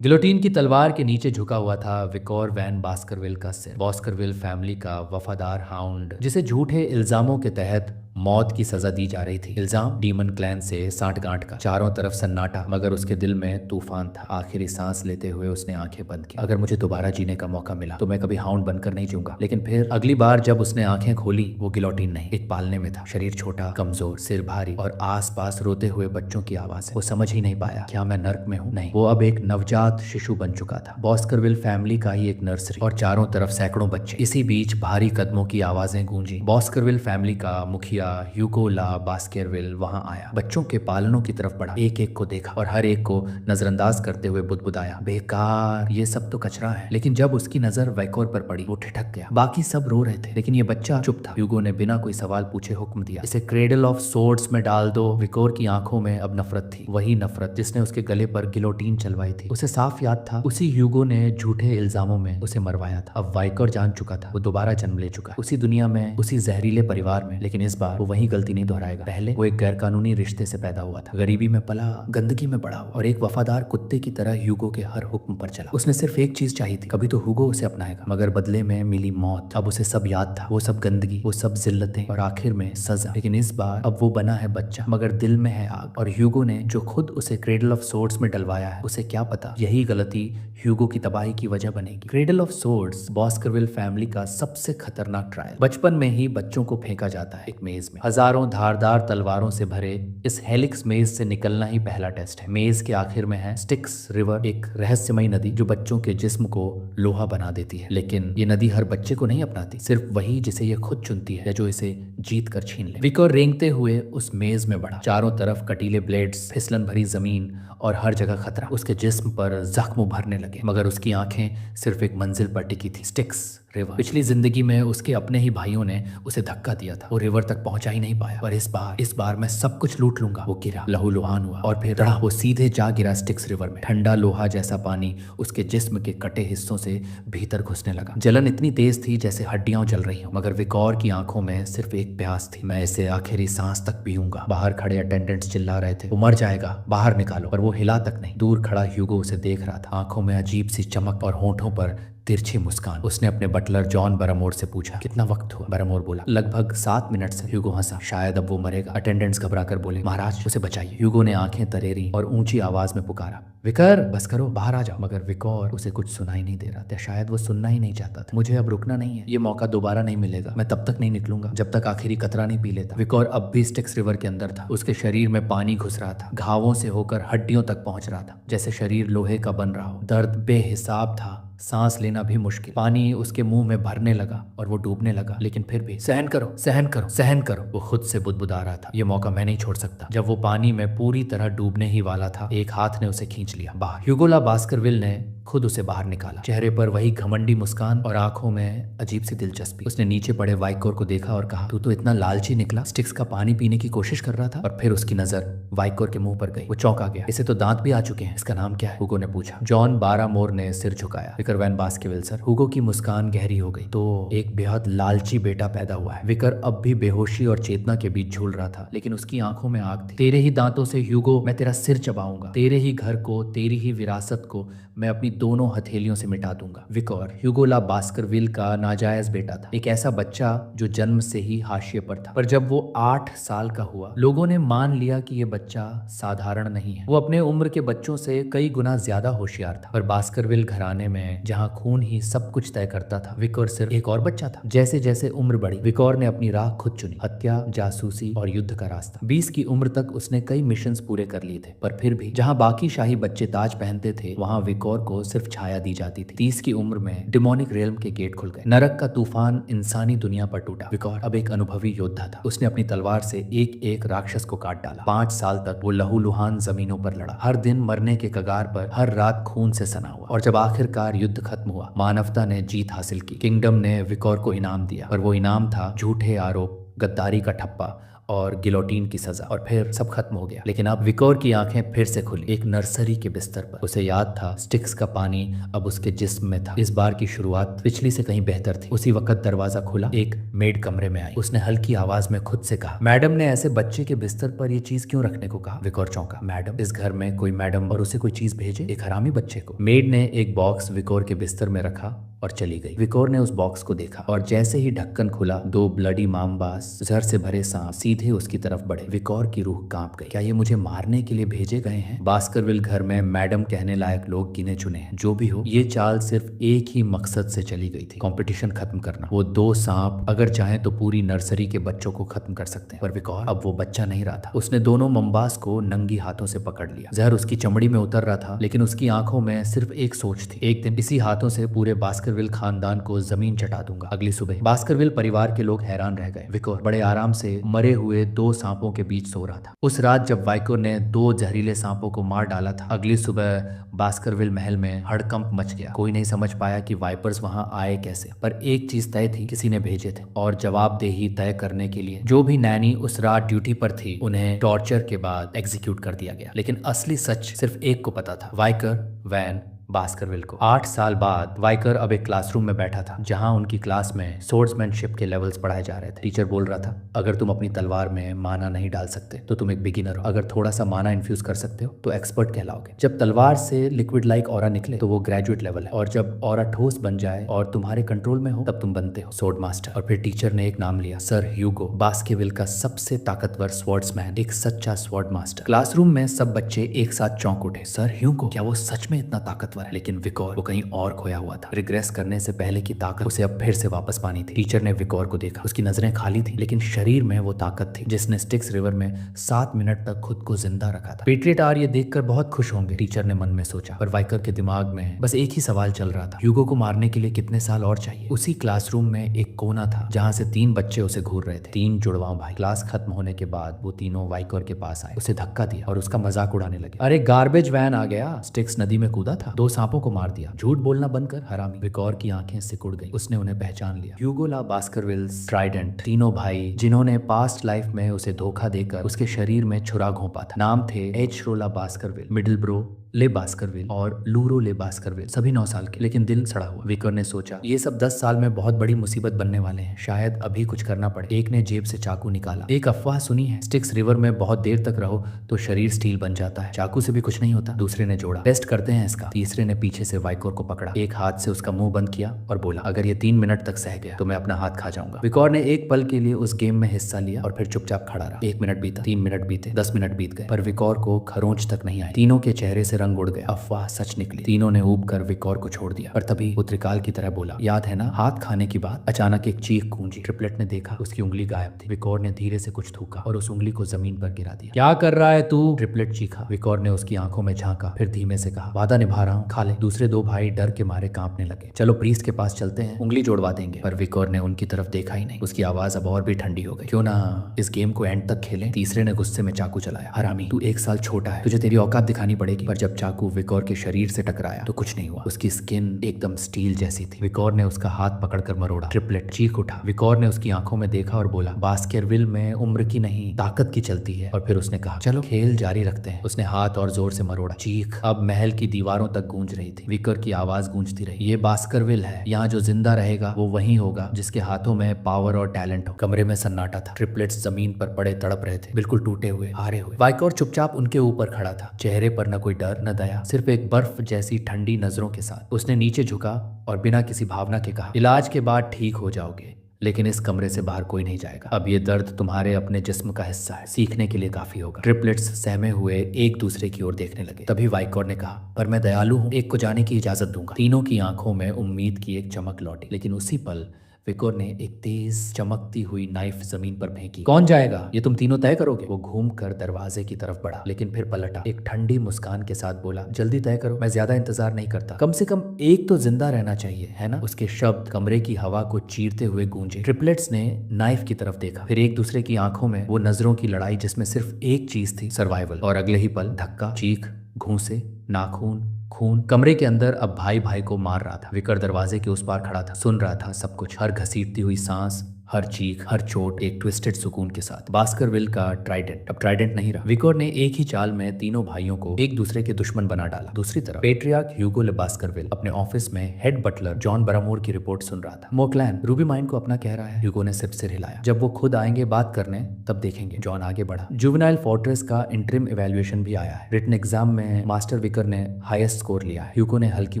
Guillotine की तलवार के नीचे झुका हुआ था विकोर वैन बास्करविल का सिर। बास्करविल फैमिली का वफादार हाउंड, जिसे झूठे इल्जामों के तहत मौत की सजा दी जा रही थी। इल्जाम डीमन क्लैन से सांठगांठ का। चारों तरफ सन्नाटा, मगर उसके दिल में तूफान था। आखिरी सांस लेते हुए उसने आंखें बंद की। अगर मुझे दोबारा जीने का मौका मिला तो मैं कभी हाउंड बनकर नहीं जीऊंगा। लेकिन फिर अगली बार जब उसने आंखें खोली, वो गिलोटीन नहीं, एक पालने में था। शरीर छोटा, कमजोर, सिर भारी और आसपास रोते हुए बच्चों की आवाज। वो समझ ही नहीं पाया, क्या मैं नर्क में हूँ? नहीं, वो अब एक नवजात शिशु बन चुका था। बास्करविल फैमिली का ही एक नर्सरी, और चारों तरफ सैकड़ों बच्चे। इसी बीच भारी कदमों की आवाजें गूंजी। बास्करविल फैमिली का मुखिया ह्यूगो ला बास्करविल वहां आया। बच्चों के पालनों की तरफ बढ़ा, एक एक को देखा और हर एक को नजरअंदाज करते हुए बुदबुदाया, बेकार, ये सब तो कचरा है। लेकिन जब उसकी नजर वैकोर पर पड़ी, वो ठिठक गया। बाकी सब रो रहे थे, लेकिन ये बच्चा चुप था। ह्यूगो ने बिना कोई सवाल पूछे हुक्म दिया, इसे क्रेडल ऑफ सोर्ड्स में डाल दो। विकोर की आंखों में अब नफरत थी, वही नफरत जिसने उसके गले पर गिलोटीन चलवाई थी। उसे साफ याद था, उसी ह्यूगो ने झूठे इल्जामों में उसे मरवाया था। अब वाइकोर जान चुका था, वो दोबारा जन्म ले चुका, उसी दुनिया में, उसी जहरीले परिवार में। लेकिन इस बार वो वही गलती नहीं दोहराएगा। पहले वो एक गैरकानूनी रिश्ते से पैदा हुआ था, गरीबी में पला, गंदगी में बड़ा हुआ, और एक वफादार कुत्ते की तरह ह्यूगो के हर हुक्म पर चला। उसने सिर्फ एक चीज चाहिए थी, कभी तो ह्यूगो उसे अपनाएगा, मगर बदले में मिली मौत। अब उसे सब याद था, वो सब गंदगी, वो सब जिल्लतें, और आखिर में सजा। लेकिन इस बार अब वो बना है बच्चा, मगर दिल में है आग। और ह्यूगो ने जो खुद उसे क्रेडल ऑफ सोर्ड्स में डलवाया है, उसे क्या पता यही गलती ह्यूगो की तबाही की वजह बनेगी। Cradle of swords Baskerville family का सबसे खतरनाक ट्रायल। बचपन में ही बच्चों को फेंका जाता है एक मेज में। हजारों धारदार तलवारों से भरे इस हेलिक्स मेज से निकलना ही पहला टेस्ट है। मेज के आखिर में है स्टिक्स रिवर, एक रहस्यमयी नदी जो बच्चों के जिस्म को लोहा बना देती है। लेकिन ये नदी हर बच्चे को नहीं अपनाती, सिर्फ वही जिसे ये खुद चुनती है या जो इसे जीत कर छीन ले। विकोर रेंगते हुए उस मेज में बढ़ा। चारों तरफ कटीले ब्लेड्स, फिसलन भरी जमीन और हर जगह खतरा। उसके जिस्म पर जख्म भरने लगे, मगर उसकी आंखें सिर्फ एक मंजिल पर टिकी थी, स्टिक्स रिवर। पिछली जिंदगी में उसके अपने ही भाइयों ने उसे धक्का दिया था, वो रिवर तक पहुंचा ही नहीं पाया। पर इस बार मैं सब कुछ लूट लूंगा। वो गिरा, लहूलुहान हुआ, और फिर वो सीधे जा गिरा स्टिक्स रिवर में। ठंडा लोहा जैसा पानी उसके जिस्म के कटे हिस्सों से भीतर घुसने लगा। जलन इतनी तेज थी जैसे हड्डियां जल रही हों, मगर विकोर की आंखों में सिर्फ एक प्यास थी, मैं इसे आखिरी सांस तक पीऊंगा। बाहर खड़े अटेंडेंट्स चिल्ला रहे थे, वो मर जाएगा, बाहर निकालो, पर वो हिला तक नहीं। दूर खड़ा ह्यूगो उसे देख रहा था, आंखों में अजीब सी चमक और होठों पर तिरछी मुस्कान। उसने अपने बटलर जॉन बरामोर से पूछा, कितना वक्त हुआ? बरामोर बोला, लगभग 7 मिनट से। ह्यूगो हंसा, शायद अब वो मरेगा। अटेंडेंट्स घबराकर बोले, महाराज उसे बचाइए। ह्यूगो ने आंखें तरेरी और ऊंची आवाज में पुकारा, विकर, बस करो, बाहर आ जाओ। मगर विकोर उसे कुछ सुनाई नहीं दे रहा था, शायद वो सुनना ही नहीं चाहता था। मुझे अब रुकना नहीं है, ये मौका दोबारा नहीं मिलेगा। मैं तब तक नहीं निकलूंगा जब तक आखिरी कतरा नहीं पी लेता। विकोर अब भी स्टिक्स रिवर के अंदर था, उसके शरीर में पानी घुस रहा था, घावों से होकर हड्डियों तक पहुंच रहा था, जैसे शरीर लोहे का बन रहा हो। दर्द बेहिसाब था, सांस लेना भी मुश्किल। पानी उसके मुंह में भरने लगा और वो डूबने लगा, लेकिन फिर भी, सहन करो, सहन करो, सहन करो, वो खुद से बुदबुदा रहा था। ये मौका मैं नहीं छोड़ सकता। जब वो पानी में पूरी तरह डूबने ही वाला था, एक हाथ ने उसे खींच लिया बाहर। ह्यूगो ला बास्करविल ने खुद उसे बाहर निकाला, चेहरे पर वही घमंडी मुस्कान और आंखों में अजीब सी दिलचस्पी। उसने नीचे पड़े वाइकोर को देखा और कहा, तू तो इतना लालची निकला, स्टिक्स का पानी पीने की कोशिश कर रहा था। और फिर उसकी नजर वाइकोर के मुंह पर गई। वो चौंका गया, इसे तो दांत भी आ चुके हैं, इसका नाम क्या है? ह्यूगो ने पूछा। जॉन बारामोर ने सिर झुकाया, विकर वैन बास्करविल सर। ह्यूगो की मुस्कान गहरी हो गई, तो एक बेहद लालची बेटा पैदा हुआ है। विकर अब भी बेहोशी और चेतना के बीच झूल रहा था, लेकिन उसकी आंखों में आग थी। तेरे ही दांतों से ह्यूगो मैं तेरा सिर चबाऊंगा, तेरे ही घर को, तेरी ही विरासत को मैं अपनी दोनों हथेलियों से मिटा दूंगा। विकोर ह्यूगो ला बास्करविल का नाजायज बेटा था, एक ऐसा बच्चा जो जन्म से ही हाशिए पर था। पर जब वो 8 साल का हुआ, लोगों ने मान लिया कि ये बच्चा साधारण नहीं है। वो अपने उम्र के बच्चों से कई गुना ज्यादा होशियार था। पर बास्करविल घराने में, जहां खून ही सब कुछ तय करता था, विकोर सिर्फ एक और बच्चा था। जैसे जैसे उम्र बढ़ी, विकोर ने अपनी राह खुद चुनी, हत्या, जासूसी और युद्ध का रास्ता। 20 की उम्र तक उसने कई मिशंस पूरे कर लिए थे, पर फिर भी जहां बाकी शाही बच्चे ताज पहनते थे, वहां विकोर को सिर्फ छाया दी जाती थी। 30 की उम्र में डिमोनिक रेल्म के गेट खुल गए, नरक का तूफान इंसानी दुनिया पर टूटा। विकोर अब एक अनुभवी योद्धा था। उसने अपनी तलवार से एक एक राक्षस को काट डाला। 5 साल तक वो लहूलुहान जमीनों पर लड़ा, हर दिन मरने के कगार पर, हर रात खून से सना हुआ। और जब आखिरकार युद्ध खत्म हुआ, मानवता ने जीत हासिल की। किंगडम ने विकोर को इनाम दिया, पर वो इनाम था झूठे आरोप, गद्दारी का ठप्पा और गिलोटीन की सजा, और फिर सब खत्म हो गया। लेकिन अब विकोर की आंखें फिर से खुली, एक नर्सरी के बिस्तर पर। उसे याद था स्टिक्स का पानी अब उसके जिस्म में था। इस बार की शुरुआत पिछली से कहीं बेहतर थी। उसी वक्त दरवाजा खुला, एक मेड कमरे में आई। उसने हल्की आवाज में खुद से कहा, मैडम ने ऐसे बच्चे के बिस्तर पर ये चीज क्यों रखने को कहा? विकोर चौंका। मैडम? इस घर में कोई मैडम और उसे कोई चीज भेजे? एक हरामी बच्चे को? मेड ने एक बॉक्स विकोर के बिस्तर में रखा और चली गई। विकोर ने उस बॉक्स को देखा और जैसे ही ढक्कन खुला, दो ब्लडी मामबास जहर से भरे सांप सीधे उसकी तरफ बढ़े। विकोर की रूह कांप गई। क्या ये मुझे मारने के लिए भेजे गए हैं? बास्करविल घर में मैडम कहने लायक लोग गिने चुने हैं। जो भी हो, ये चाल सिर्फ एक ही मकसद से चली गई थी, कंपटीशन खत्म करना। वो दो सांप अगर चाहे तो पूरी नर्सरी के बच्चों को खत्म कर सकते हैं, पर विकोर अब वो बच्चा नहीं रहा था। उसने दोनों ममबास को नंगी हाथों से पकड़ लिया। जहर उसकी चमड़ी में उतर रहा था, लेकिन उसकी आंखों में सिर्फ एक सोच थी, एक दिन इसी हाथों से पूरे बास्करविल खानदान को जमीन चटा दूंगा। अगली सुबह बास्करविल परिवार के लोग हैरान रह गए। विकोर बड़े आराम से मरे हुए दो सांपों के बीच सो रहा था। उस रात जब वाइकोर ने दो जहरीले सांपों को मार डाला था, अगली सुबह बास्करविल महल में हड़कंप मच गया। कोई नहीं समझ पाया कि वाइपर्स वहां आए कैसे, पर एक चीज तय थी, किसी ने भेजे थे। और जवाबदेही तय करने के लिए जो भी नैनी उस रात ड्यूटी पर थी, उन्हें टॉर्चर के बाद एग्जीक्यूट कर दिया गया। लेकिन असली सच सिर्फ एक को पता था, वाइकर वैन बास्करविल को। 8 साल बाद वाइकर अब एक क्लासरूम में बैठा था, जहां उनकी क्लास में सोर्ड्समैनशिप के लेवल्स पढ़ाए जा रहे थे। टीचर बोल रहा था, अगर तुम अपनी तलवार में माना नहीं डाल सकते तो तुम एक बिगिनर हो। अगर थोड़ा सा माना इन्फ्यूज कर सकते हो तो एक्सपर्ट कहलाओगे। जब तलवार से लिक्विड लाइक ऑरा निकले तो वो ग्रेजुएट लेवल है, और जब ऑरा ठोस बन जाए और तुम्हारे कंट्रोल में हो तब तुम बनते हो स्वॉर्ड मास्टर। और फिर टीचर ने एक नाम लिया, सर ह्यूगो, बास्करविल का सबसे ताकतवर स्वॉर्ड्समैन, एक सच्चा स्वॉर्ड मास्टर। क्लासरूम में सब बच्चे एक साथ चौंक उठे। सर ह्यूगो? क्या वो सच में इतना ताकतवर है? लेकिन विकोर कहीं और खोया हुआ था। रिग्रेस करने से पहले की ताकत उसे अब फिर से वापस पानी थी। टीचर ने विकोर को देखा। उसकी नजरें खाली थी, लेकिन शरीर में वो ताकत थी जिसने स्टिक्स रिवर में 7 मिनट तक खुद को जिंदा रखा था। पेट्रियटार ये देखकर बहुत खुश होंगे, टीचर ने मन में सोचा। पर वाइकर के दिमाग में बस एक ही सवाल चल रहा था, ह्यूगो को मारने के लिए कितने साल और चाहिए? उसी क्लासरूम में एक कोना था जहां से 3 बच्चे उसे घूर रहे थे, 3 जुड़वा भाई। क्लास खत्म होने के बाद वो तीनों वाइकर के पास आए, उसे धक्का दिया और उसका मजाक उड़ाने लगे। अरे गार्बेज वैन आ गया, स्टिक्स नदी में कूदा था, 2 सांपों को मार दिया, झूठ बोलना बंद कर हरामी। विकोर की आंखें सिकुड़ गई। उसने उन्हें पहचान लिया, ह्यूगो ला बास्करविल्स ट्राइडेंट, तीनों भाई जिन्होंने पास्ट लाइफ में उसे धोखा देकर उसके शरीर में छुरा घोंपा था। नाम थे एच रोला बास्करविल, मिडलब्रो ले बास्करविल और लूरो ले बास्करविल, सभी 9 साल के। लेकिन दिल सड़ा हुआ। विकर ने सोचा, ये सब 10 साल में बहुत बड़ी मुसीबत बनने वाले हैं, शायद अभी कुछ करना पड़े। एक ने जेब से चाकू निकाला। एक अफवाह सुनी है, स्टिक्स रिवर में बहुत देर तक रहो तो शरीर स्टील बन जाता है, चाकू से भी कुछ नहीं होता। दूसरे ने जोड़ा, टेस्ट करते हैं इसका। तीसरे ने पीछे से वाइकोर को पकड़ा, एक हाथ से उसका मुंह बंद किया और बोला, अगर ये 3 मिनट तक सह गया तो मैं अपना हाथ खा जाऊंगा। विकोर ने एक पल के लिए उस गेम में हिस्सा लिया और फिर चुपचाप खड़ा रहा। 1 मिनट बीता, 3 मिनट बीते, 10 मिनट बीत गए, पर विकोर को खरोंच तक नहीं आई। तीनों के चेहरे से रंग उड़ गया। अफवाह सच निकली। तीनों ने ऊब कर विकोर को छोड़ दिया। पर तभी वो त्रिकाल की तरह बोला, याद है ना हाथ खाने की बात? अचानक एक चीख गूंजी। ट्रिपलेट ने देखा, उसकी उंगली गायब थी। विकोर ने धीरे से कुछ थूका और उस उंगली को जमीन पर गिरा दिया। क्या कर रहा है तू? ट्रिपलेट चीखा। विकोर ने उसकी आंखों में झांका, फिर धीमे से कहा, वादा निभा रहा हूँ, खा ले। दूसरे 2 भाई डर के मारे कांपने लगे। चलो प्रीस्ट के पास चलते हैं, उंगली जोड़वा देंगे। पर विकोर ने उनकी तरफ देखा ही नहीं। उसकी आवाज अब और भी ठंडी हो गई। क्यों ना इस गेम को एंड तक खेलें? तीसरे ने गुस्से में चाकू चलाया। हरामी, तू 1 साल छोटा है, तुझे तेरी औकात दिखानी पड़ेगी। पर जब चाकू विकोर के शरीर से टकराया तो कुछ नहीं हुआ। उसकी स्किन एकदम स्टील जैसी थी। विकोर ने उसका हाथ पकड़कर मरोड़ा। ट्रिपलेट चीख उठा। विकोर ने उसकी आंखों में देखा और बोला, बास्करविल में उम्र की नहीं ताकत की चलती है। और फिर उसने कहा, चलो खेल जारी रखते हैं। उसने हाथ और जोर से मरोड़ा। चीख अब महल की दीवारों तक गूंज रही थी। विकोर की आवाज गूंजती रही, ये बास्करविल है, यहाँ जो जिंदा रहेगा वो वही होगा जिसके हाथों में पावर और टैलेंट हो। कमरे में सन्नाटा था। ट्रिपलेट्स जमीन पर पड़े तड़प रहे थे, बिल्कुल टूटे हुए, हारे हुए। वाइकोर चुपचाप उनके ऊपर खड़ा था, चेहरे पर न कोई डर न दया, सिर्फ एक बर्फ जैसी ठंडी नजरों के साथ। उसने नीचे झुका और बिना किसी भावना के कहा, इलाज के बाद ठीक हो जाओगे, लेकिन इस कमरे से बाहर कोई नहीं जाएगा। अब ये दर्द तुम्हारे अपने जिस्म का हिस्सा है, सीखने के लिए काफी होगा। ट्रिपलेट्स सहमे हुए एक दूसरे की ओर देखने लगे। तभी वाइकोर ने कहा, पर मैं दयालु हूँ, एक को जाने की इजाजत दूंगा। तीनों की आंखों में उम्मीद की एक चमक लौटी। लेकिन उसी पल विकोर ने एक तेज चमकती हुई नाइफ जमीन पर फेंकी। कौन जाएगा? ये तुम तीनों तय करोगे? वो घूमकर दरवाजे की तरफ बढ़ा, लेकिन फिर पलटा। एक ठंडी मुस्कान के साथ बोला, जल्दी तय करो, मैं ज्यादा इंतजार नहीं करता, कम से कम एक तो जिंदा रहना चाहिए, है ना? उसके शब्द कमरे की हवा को चीरते हुए गूंजे। ट्रिपलेट्स ने नाइफ की तरफ देखा, फिर एक दूसरे की आंखों में वो नजरों की लड़ाई जिसमें सिर्फ एक चीज थी, सर्वाइवल। और अगले ही पल धक्का, चीख, घूंसे, नाखून, खून। कमरे के अंदर अब भाई भाई को मार रहा था। विकर दरवाजे के उस पार खड़ा था, सुन रहा था सब कुछ, हर घसीटती हुई सांस, हर चीख, हर चोट एक ट्विस्टेड सुकून के साथ। बास्करविल का ट्राइडेंट अब ट्राइडेंट नहीं रहा। विकोर ने एक ही चाल में तीनों भाइयों को एक दूसरे के दुश्मन बना डाला। दूसरी तरफ पेट्रियार्क ह्यूगो ले बास्करविल अपने ऑफिस में हेड बटलर जॉन बरामोर की रिपोर्ट सुन रहा था। मोक्लैन रूबी माइन को अपना कह रहा है। ह्यूगो ने सिर्फ सिर हिलाया। जब वो खुद आएंगे बात करने तब देखेंगे। जॉन आगे बढ़ा। जुवेनाइल फोर्ट्रेस का इंटरिम इवैल्यूएशन भी आया है। रिटन एग्जाम में मास्टर विकर ने हाईएस्ट स्कोर लिया है। ह्यूगो ने हल्की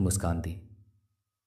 मुस्कान दी।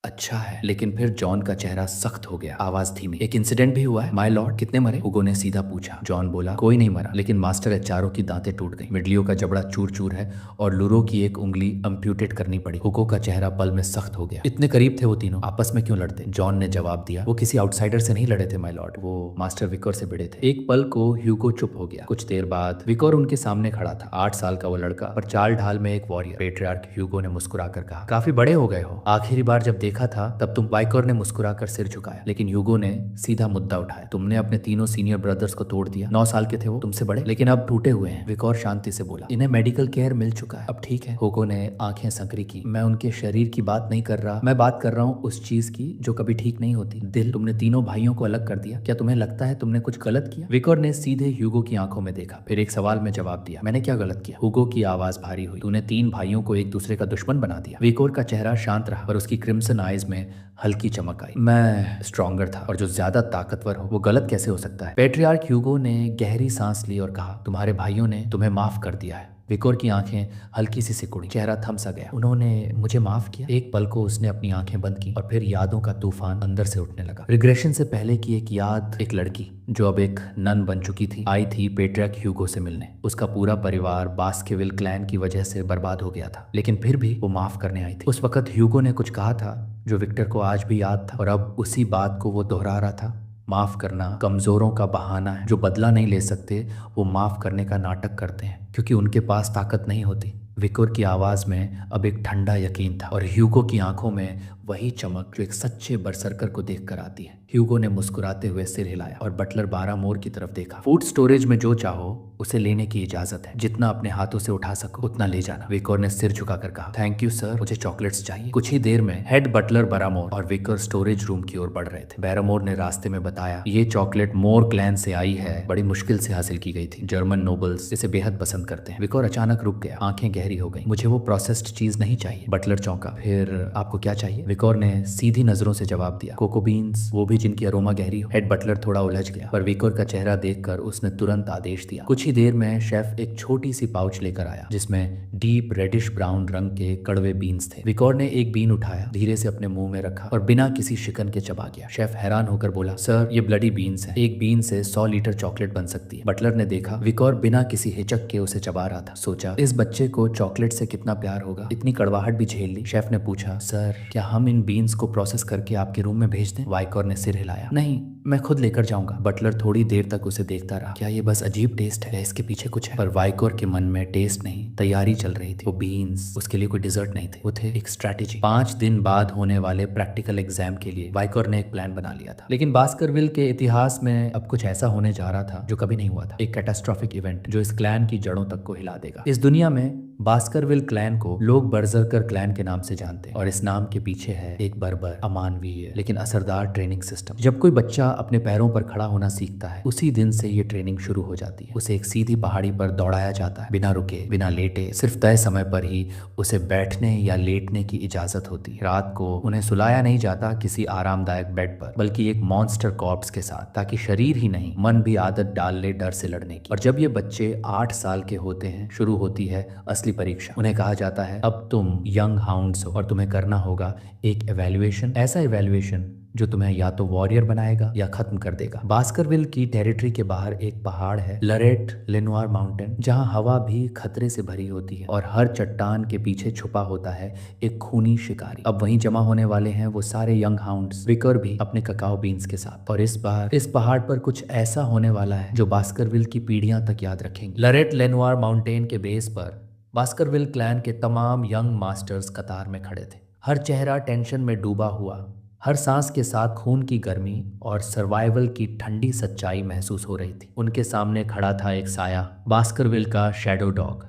अच्छा है। लेकिन फिर जॉन का चेहरा सख्त हो गया। आवाज धीमी। एक इंसिडेंट भी हुआ है माय लॉर्ड? कितने मरे? हुगो ने सीधा पूछा। जॉन बोला, कोई नहीं मरा, लेकिन मास्टर एचआरओ की दांतें टूट गई, मिडलियो का जबड़ा चूर चूर है और लुरो की एक उंगली अम्प्यूटेट करनी पड़ी। हुगो का चेहरा पल में सख्त हो गया। इतने करीब थे वो तीनों, आपस में क्यों लड़ते? जॉन ने जवाब दिया, वो किसी आउटसाइडर से नहीं लड़े थे माय लॉर्ड, वो मास्टर विकोर से भिड़े थे। एक पल को ह्यूगो चुप हो गया। कुछ देर बाद विकोर उनके सामने खड़ा था। 8 साल का वो लड़का और चाल ढाल में एक वॉरियर। पेट्रियार्क ह्यूगो ने मुस्कुराकर कहा, काफी बड़े हो गए हो। आखिरी बार जब देखा था तब तुम वाइकोर ने मुस्कुराकर सिर झुकाया, लेकिन ह्यूगो ने सीधा मुद्दा उठाया। तुमने अपने तीनों सीनियर ब्रदर्स को तोड़ दिया। 9 साल के थे वो, तुमसे बड़े, लेकिन अब टूटे हुए हैं। विकोर शांति से बोला, इन्हें मेडिकल केयर मिल चुका है, अब ठीक है। ह्यूगो ने आंखें संकरी की। मैं उनके शरीर की बात नहीं कर रहा, मैं बात कर रहा हूँ उस चीज की जो कभी ठीक नहीं होती, दिल। तुमने तीनों भाइयों को अलग कर दिया। क्या तुम्हें लगता है तुमने कुछ गलत किया? विकोर ने सीधे ह्यूगो की आंखों में देखा, फिर एक सवाल में जवाब दिया, मैंने क्या गलत किया? ह्यूगो की आवाज भारी हुई। तूने 3 भाइयों को एक दूसरे का दुश्मन बना दिया। विकोर का चेहरा शांत रहा, पर उसकी क्रिम्सन आइज में हल्की चमक आई। मैं स्ट्रॉन्गर था, और जो ज्यादा ताकतवर हो वो गलत कैसे हो सकता है? पेट्रियार्क ह्यूगो ने गहरी सांस ली और कहा, तुम्हारे भाइयों ने तुम्हें माफ कर दिया है। विकोर की आंखें हल्की सी सिकुड़ी, चेहरा थम सा गया। उन्होंने मुझे माफ किया? एक पल को उसने अपनी आंखें बंद की और फिर यादों का तूफान अंदर से उठने लगा। रिग्रेशन से पहले की एक याद, एक लड़की जो अब एक नन बन चुकी थी, आई थी पेट्रियार्क ह्यूगो से मिलने। उसका पूरा परिवार बास्केविल क्लैन की वजह से बर्बाद हो गया था, लेकिन फिर भी वो माफ करने आई थी। उस वक्त ह्यूगो ने कुछ कहा था जो विक्टर को आज भी याद था, और अब उसी बात को वो दोहरा रहा था। माफ करना कमजोरों का बहाना है, जो बदला नहीं ले सकते वो माफ करने का नाटक करते हैं क्योंकि उनके पास ताकत नहीं होती। विकोर की आवाज में अब एक ठंडा यकीन था, और ह्यूगो की आंखों में वही चमक जो एक सच्चे बरसरकर को देखकर आती है। ह्यूगो ने मुस्कुराते हुए सिर हिलाया और बटलर बारामोर की तरफ देखा। फूड स्टोरेज में जो चाहो उसे लेने की इजाजत है, जितना अपने हाथों से उठा सको उतना ले जाना। विकोर ने सिर झुकाकर कहा, थैंक यू सर, मुझे चॉकलेट्स चाहिए। कुछ ही देर में हेड बटलर बारामोर और विकोर स्टोरेज रूम की ओर बढ़ रहे थे। बारामोर ने रास्ते में बताया, ये चॉकलेट मोर क्लैन से आई है, बड़ी मुश्किल से हासिल की गई थी। जर्मन नोबल्स इसे बेहद पसंद करते हैं। विकोर अचानक रुक गया, आंखें गहरी हो गई। मुझे वो प्रोसेस्ड चीज नहीं चाहिए। बटलर चौंका, फिर आपको क्या चाहिए? विकोर ने सीधी नजरों से जवाब दिया, कोको बीन्स, वो भी जिनकी अरोमा गहरी हो। हेड बटलर थोड़ा उलझ गया, पर विकोर का चेहरा देखकर उसने तुरंत आदेश दिया। कुछ ही देर में शेफ एक छोटी सी पाउच लेकर आया जिसमें डीप रेडिश ब्राउन रंग के कड़वे बीन्स थे। विकोर ने एक बीन उठाया, धीरे से अपने मुंह में रखा और बिना किसी शिकन के चबा गया। शेफ हैरान होकर बोला, सर ये ब्लडी बीन्स है, एक बीन से 100 लीटर चॉकलेट बन सकती है। बटलर ने देखा विकोर बिना किसी हिचक के उसे चबा रहा था। सोचा, इस बच्चे को चॉकलेट से कितना प्यार होगा, इतनी कड़वाहट भी झेल ली। शेफ ने पूछा, सर क्या हम इन बीन्स को प्रोसेस करके आपके रूम में भेज दें? वाइकोर ने सिर हिलाया, नहीं, मैं खुद लेकर जाऊंगा। बटलर थोड़ी देर तक उसे देखता रहा। क्या ये बस अजीब टेस्ट है या इसके पीछे कुछ है? पर वाइकोर के मन में टेस्ट नहीं, तैयारी चल रही थी। वो बीन्स उसके लिए कोई डिजर्ट नहीं थे, वो थे एक स्ट्रैटेजी। 5 दिन बाद होने वाले प्रैक्टिकल एग्जाम के लिए वाइकोर ने एक प्लान बना लिया था। लेकिन बास्करविल के इतिहास में अब कुछ ऐसा होने जा रहा था जो कभी नहीं हुआ था। एक कैटास्ट्रॉफिक इवेंट जो इस क्लैन की जड़ों तक को हिला देगा। इस दुनिया में बास्करविल क्लैन को लोग बर्जरकर क्लैन के नाम से जानते हैं, और इस नाम के पीछे है एक बर्बर, अमानवीय लेकिन असरदार ट्रेनिंग सिस्टम। जब कोई बच्चा अपने पैरों पर खड़ा होना सीखता है, उसी दिन से ये ट्रेनिंग शुरू हो जाती है। उसे एक सीधी पहाड़ी पर दौड़ाया जाता है, बिना रुके, बिना लेटे। सिर्फ तय समय पर ही उसे बैठने या लेटने की इजाजत होती है। रात को उन्हें सुलाया नहीं जाता किसी आरामदायक बेड पर, बल्कि एक मॉन्स्टर कॉर्प्स के साथ, ताकि शरीर ही नहीं मन भी आदत डाल ले डर से लड़ने की। और जब ये बच्चे 8 साल के होते हैं, शुरू होती है असली परीक्षा। उन्हें कहा जाता है, अब तुम यंग हाउंड्स हो और तुम्हें करना होगा एक इवैल्यूएशन, ऐसा इवैल्यूएशन जो तुम्हें या तो वॉरियर बनाएगा या खत्म कर देगा। बास्करविल की टेरिटरी के बाहर एक पहाड़ है, लरेट लेनोir माउंटेन, जहां हवा भी खतरे से भरी होती है और हर चट्टान के पीछे छुपा होता है एक खूनी शिकारी। अब वहीं जमा होने वाले हैं वो सारे यंग हाउंड्स, विकर भी अपने ककाओ बीन्स के साथ। और इस बार इस पहाड़ पर कुछ ऐसा होने वाला है जो बास्करविल की पीढ़ियां तक याद रखेंगी। लरेट लेनोir माउंटेन के बेस पर बास्करविल क्लैन के तमाम यंग मास्टर्स कतार में खड़े थे, हर चेहरा टेंशन में डूबा हुआ, हर सांस के साथ खून की गर्मी और सर्वाइवल की ठंडी सच्चाई महसूस हो रही थी। उनके सामने खड़ा था एक साया, बास्करविल का शैडो डॉग,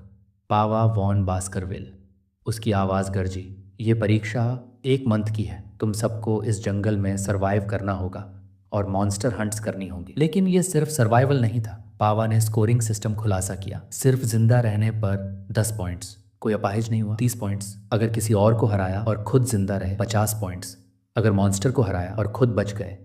पावा वॉन बास्करविल। उसकी आवाज़ गरजी, ये परीक्षा 1 मंथ की है, तुम सबको इस जंगल में सरवाइव करना होगा, और मॉन्स्टर हंट्स करनी होंगी। लेकिन ये सिर्फ सर्वाइवल नहीं था। पावा ने स्कोरिंग सिस्टम खुलासा किया। सिर्फ जिंदा रहने पर 10 पॉइंट्स, कोई अपाहिज नहीं हुआ 30 पॉइंट्स, अगर किसी और को हराया और खुद जिंदा रहे 50 पॉइंट्स, अगर मॉन्स्टर को हराया और खुद बच गए